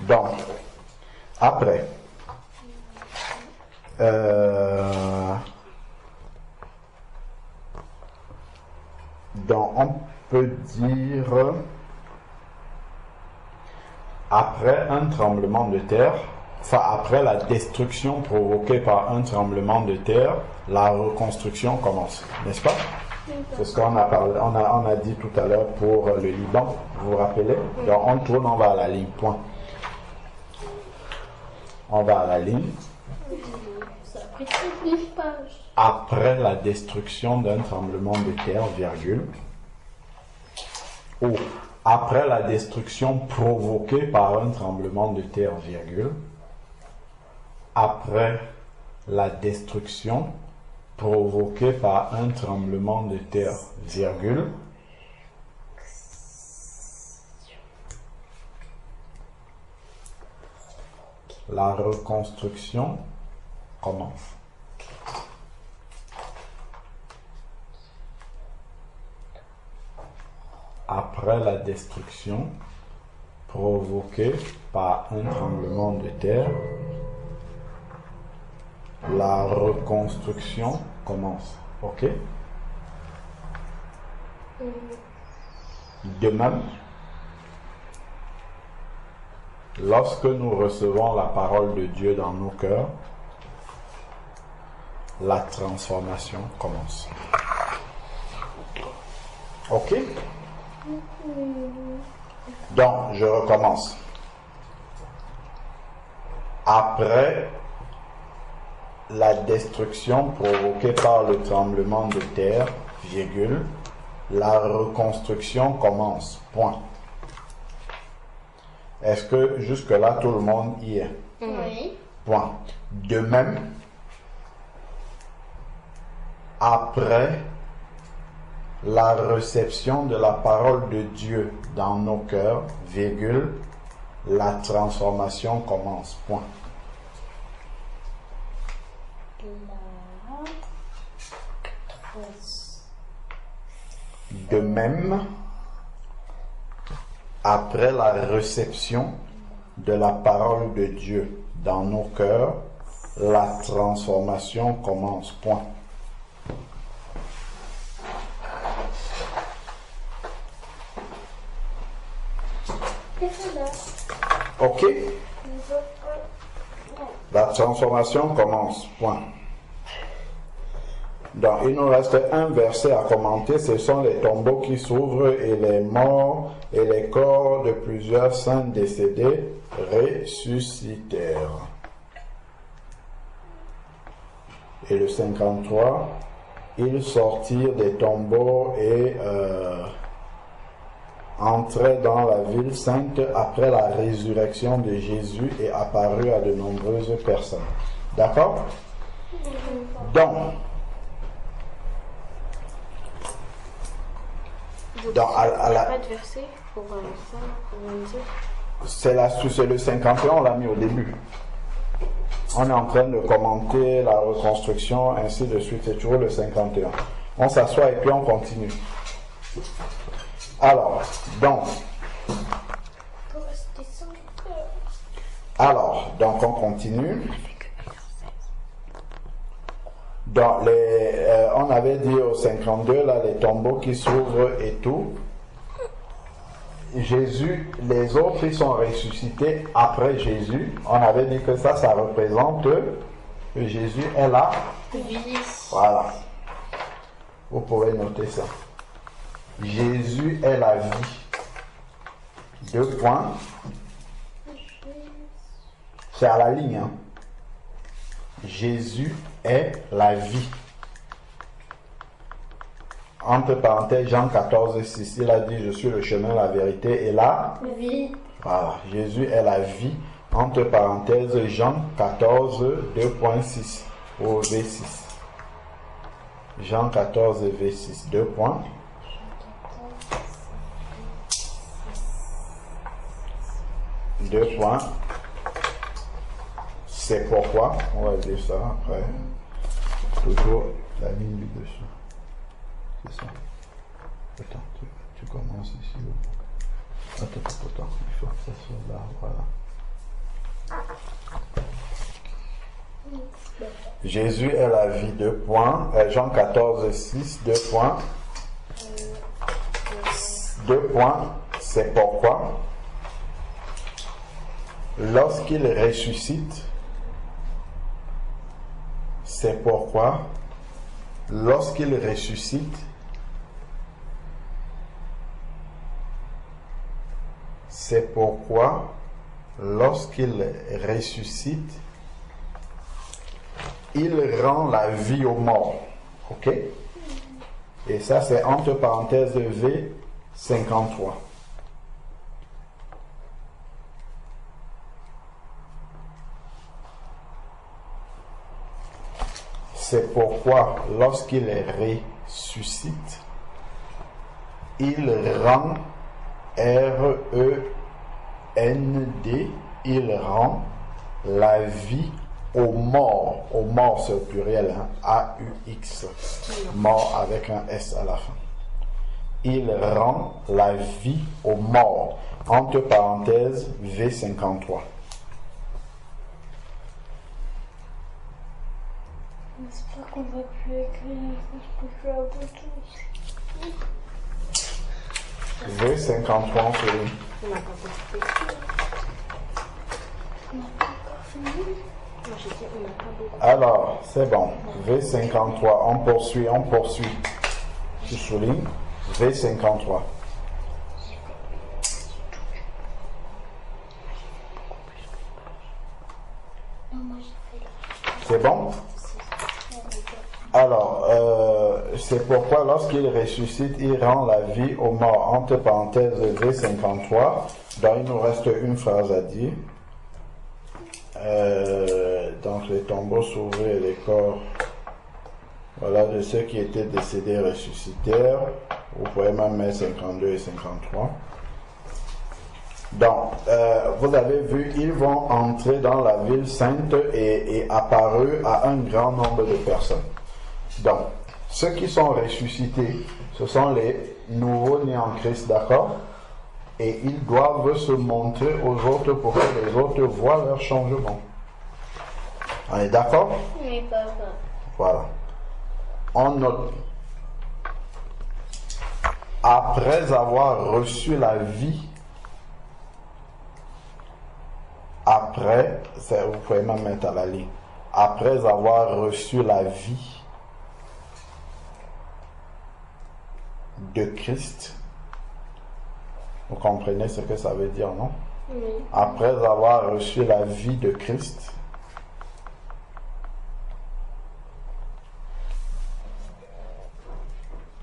Donc, après, donc on peut dire, après un tremblement de terre, enfin après la destruction provoquée par un tremblement de terre, la reconstruction commence, n'est-ce pas? C'est ce qu'on a parlé, on a dit tout à l'heure pour le Liban, vous vous rappelez? Donc on tourne, on va à la ligne, point. On va à la ligne. Ça a pris toute une page. Après la destruction d'un tremblement de terre, virgule, ou après la destruction provoquée par un tremblement de terre, virgule, après la destruction provoquée par un tremblement de terre, virgule, la reconstruction commence. Après la destruction provoquée par un tremblement de terre, la reconstruction commence. Ok? De même, lorsque nous recevons la parole de Dieu dans nos cœurs, la transformation commence. Ok? Donc, je recommence. Après la destruction provoquée par le tremblement de terre, virgule, la reconstruction commence. Point. Est-ce que jusque-là, tout le monde y est? Oui. Point. De même, après la réception de la parole de Dieu dans nos cœurs, virgule, la transformation commence. Point. De même, après la réception de la parole de Dieu dans nos cœurs, la transformation commence. Point. Ok? La transformation commence. Point. Donc, il nous reste un verset à commenter. Ce sont les tombeaux qui s'ouvrent et les morts et les corps de plusieurs saints décédés ressuscitèrent. Et le 53, ils sortirent des tombeaux et entraient dans la ville sainte après la résurrection de Jésus et apparurent à de nombreuses personnes. D'accord? Donc, pas de verset pour ça, pour me dire. c'est le 51, on l'a mis au début. On est en train de commenter la reconstruction, ainsi de suite. C'est toujours le 51. On s'assoit et puis on continue. Alors, donc on continue. On avait dit au 52, là, les tombeaux qui s'ouvrent et tout. Jésus, les autres, ils sont ressuscités après Jésus. On avait dit que ça représente que Jésus est là. Voilà. Vous pouvez noter ça. Jésus est la vie. 2 points. C'est à la ligne. Hein. Jésus est la vie. entre parenthèses, Jean 14, 6, il a dit, je suis le chemin, la vérité et la Vie. Voilà, Jésus est la vie, entre parenthèses, Jean 14, 2.6 au V6. Jean 14, V6, 2 points. Deux points. C'est pourquoi, on va dire ça après. Toujours la ligne du dessus. C'est ça. Attends, tu commences ici. Attends, il faut que ça soit là, voilà. Jésus est la vie, 2 points. Jean 14, 6, 2 points. 2 points, c'est pourquoi. Lorsqu'il ressuscite, c'est pourquoi, lorsqu'il ressuscite, c'est pourquoi, lorsqu'il ressuscite, il rend la vie aux morts. Ok? Et ça, c'est entre parenthèses V 53. C'est pourquoi, lorsqu'il ressuscite, il rend R-E-N-D, il rend la vie aux morts. Aux morts, c'est au pluriel, hein, A-U-X, mort avec un S à la fin. Il rend la vie aux morts, entre parenthèses V53. J'espère qu'on va plus écrire, parce que je suis un peu touche. V53, on se lit. On n'a pas beaucoup. On n'a pas encore fini. Moi j'ai dit on n'a pas beaucoup. Alors, c'est bon. V53, on poursuit. Tu soulignes. V53. Non, moi j'ai fait C'est bon? Alors, c'est pourquoi lorsqu'il ressuscite, il rend la vie aux morts. Entre parenthèses V53. Donc, il nous reste une phrase à dire. Donc, les tombeaux s'ouvraient et les corps, voilà, de ceux qui étaient décédés ressuscitèrent. Vous pouvez même mettre 52 et 53. Donc, vous avez vu, ils vont entrer dans la ville sainte et apparu à un grand nombre de personnes. Donc, ceux qui sont ressuscités, ce sont les nouveaux nés en Christ, d'accord? Et ils doivent se montrer aux autres pour que les autres voient leur changement. On est d'accord? Oui, papa. Voilà. On note. Après avoir reçu la vie, vous pouvez même mettre à la ligne. Après avoir reçu la vie de Christ, vous comprenez ce que ça veut dire, non? Oui. Après avoir reçu la vie de Christ,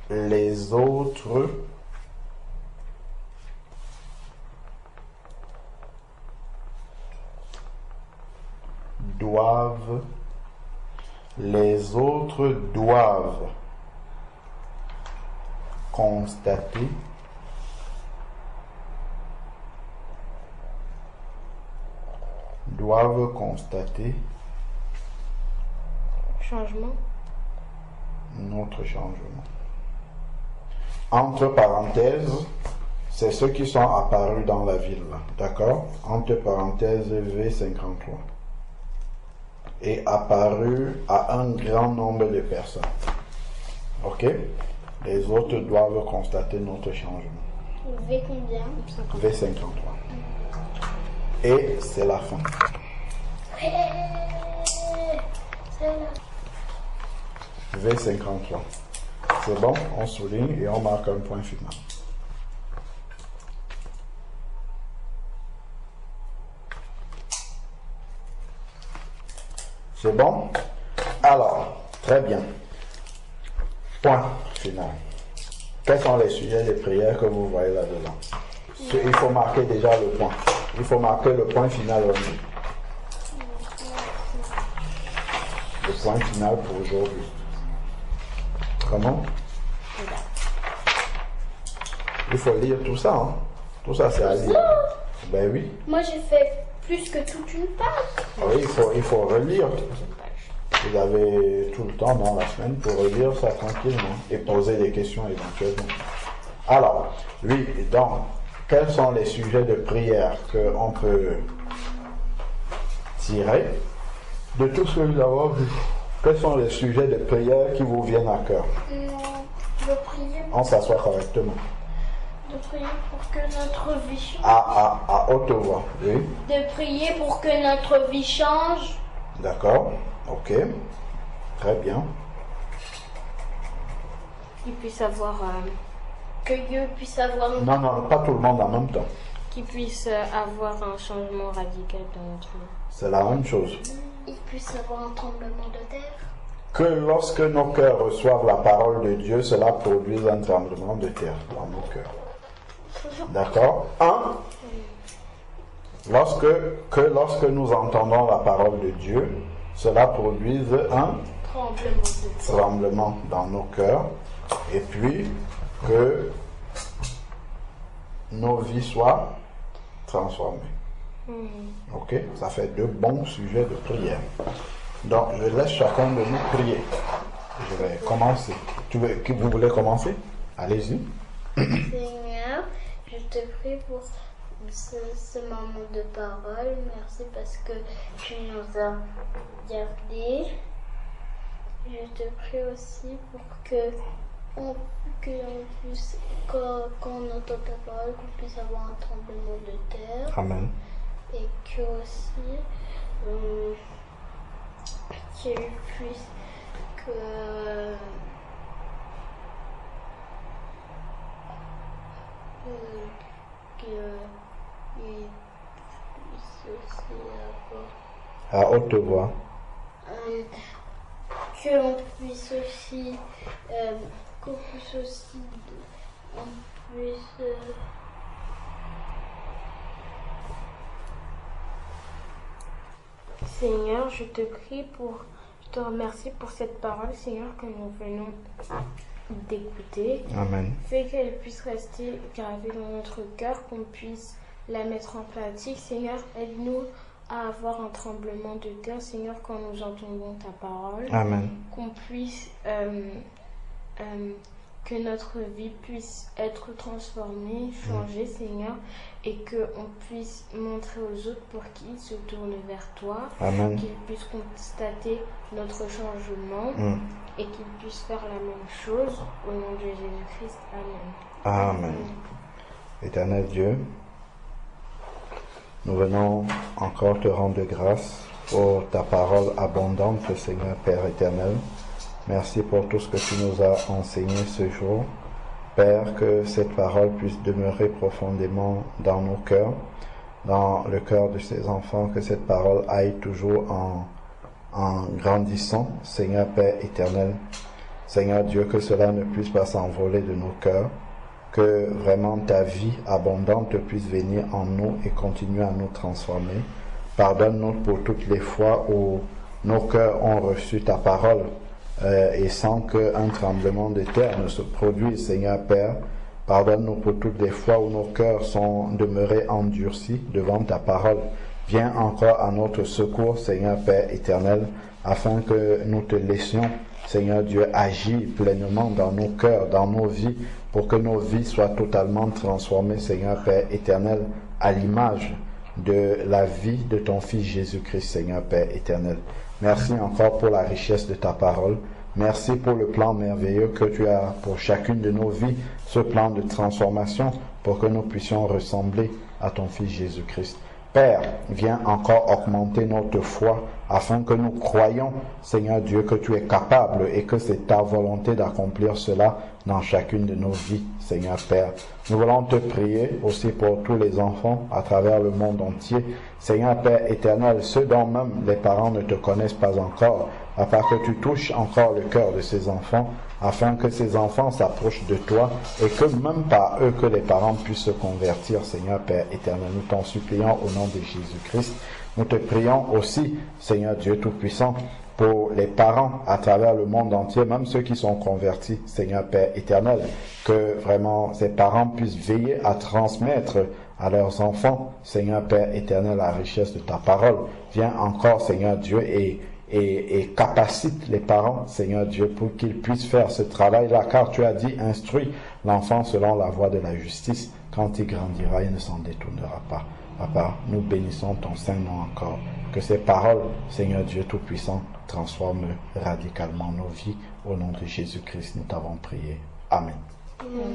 les autres doivent constater Changement. notre changement. Entre parenthèses, c'est ceux qui sont apparus dans la ville, d'accord? Entre parenthèses V53. Et apparus à un grand nombre de personnes. Ok? Les autres doivent constater notre changement. V combien? V53. Et c'est la fin. C'est là. V53. C'est bon, on souligne et on marque un point final. C'est bon? Alors, très bien. Point final. Quels sont les sujets de prière que vous voyez là-dedans? Il faut marquer déjà le point. Il faut marquer le point final aussi. Le point final pour aujourd'hui. Comment? Il faut lire tout ça. Hein? Tout ça, c'est à lire. Ben oui. Moi, j'ai fait plus que toute une page. Oui, il faut relire. Vous avez tout le temps dans la semaine pour relire ça tranquillement et poser des questions éventuellement. Alors, oui, donc, quels sont les sujets de prière qu'on peut tirer de tout ce que nous avons vu? Quels sont les sujets de prière qui vous viennent à cœur? De prier. On s'assoit correctement. De prier pour que notre vie change. À haute voix, oui. De prier pour que notre vie change. D'accord, ok. Très bien. Qu'il puisse avoir... Que Dieu puisse avoir une... Non, pas tout le monde en même temps. qu'il puisse avoir un changement radical dans notre vie. C'est la même chose. Il puisse avoir un tremblement de terre. Que lorsque nos cœurs reçoivent la parole de Dieu, cela produise un tremblement de terre dans nos cœurs. D'accord? Lorsque nous entendons la parole de Dieu, cela produise un tremblement dans nos cœurs. Et puis, que nos vies soient transformées. Ok? Ça fait deux bons sujets de prière. Donc, je laisse chacun de nous prier. Je vais commencer. Vous voulez commencer? Allez-y. Seigneur, je te prie pour ce moment de parole. Merci parce que tu nous as gardés. Je te prie aussi pour que on puisse, quand on entend ta parole, qu'on puisse avoir un tremblement de terre. Amen. Et que aussi qu'il puisse qu'il puisse aussi avoir À haute voix. qu'on puisse aussi Seigneur, je te remercie pour cette parole, Seigneur, que nous venons d'écouter. Amen. Fais qu'elle puisse rester gravée dans notre cœur, qu'on puisse la mettre en pratique. Seigneur, aide-nous à avoir un tremblement de terre, Seigneur, quand nous entendons ta parole. Amen. Qu'on puisse, que notre vie puisse être transformée, changée, Seigneur, et qu'on puisse montrer aux autres pour qu'ils se tournent vers toi. Amen. Qu'ils puissent constater notre changement et qu'ils puissent faire la même chose au nom de Jésus-Christ. Amen. Amen. Éternel Dieu, nous venons encore te rendre grâce pour ta parole abondante, Seigneur Père éternel. Merci pour tout ce que tu nous as enseigné ce jour. Père, que cette parole puisse demeurer profondément dans nos cœurs, dans le cœur de ces enfants, que cette parole aille toujours en grandissant, Seigneur Père éternel. Seigneur Dieu, que cela ne puisse pas s'envoler de nos cœurs, que vraiment ta vie abondante puisse venir en nous et continuer à nous transformer. Pardonne-nous pour toutes les fois où nos cœurs ont reçu ta parole et sans qu'un tremblement de terre ne se produise, Seigneur Père. Pardonne-nous pour toutes les fois où nos cœurs sont demeurés endurcis devant ta parole. Viens encore à notre secours, Seigneur Père éternel, afin que nous te laissions, Seigneur Dieu, agir pleinement dans nos cœurs, dans nos vies, pour que nos vies soient totalement transformées, Seigneur Père éternel, à l'image de la vie de ton Fils Jésus-Christ, Seigneur Père éternel. Merci encore pour la richesse de ta parole. Merci pour le plan merveilleux que tu as pour chacune de nos vies, ce plan de transformation pour que nous puissions ressembler à ton Fils Jésus-Christ. Père, viens encore augmenter notre foi afin que nous croyions, Seigneur Dieu, que tu es capable et que c'est ta volonté d'accomplir cela dans chacune de nos vies, Seigneur Père. Nous voulons te prier aussi pour tous les enfants à travers le monde entier. Seigneur Père éternel, ceux dont même les parents ne te connaissent pas encore, Papa, que tu touches encore le cœur de ces enfants, afin que ces enfants s'approchent de toi et que même par eux, que les parents puissent se convertir, Seigneur Père éternel. Nous t'en supplions au nom de Jésus-Christ. Nous te prions aussi, Seigneur Dieu Tout-Puissant, pour les parents à travers le monde entier, même ceux qui sont convertis, Seigneur Père éternel, que vraiment ces parents puissent veiller à transmettre à leurs enfants, Seigneur Père éternel, la richesse de ta parole. Viens encore, Seigneur Dieu, et capacite les parents, Seigneur Dieu, pour qu'ils puissent faire ce travail-là, car tu as dit, instruis l'enfant selon la voie de la justice. Quand il grandira, il ne s'en détournera pas. Papa, nous bénissons ton Saint-Nom encore. Que ces paroles, Seigneur Dieu Tout-Puissant, transforment radicalement nos vies. Au nom de Jésus-Christ, nous t'avons prié. Amen. Amen.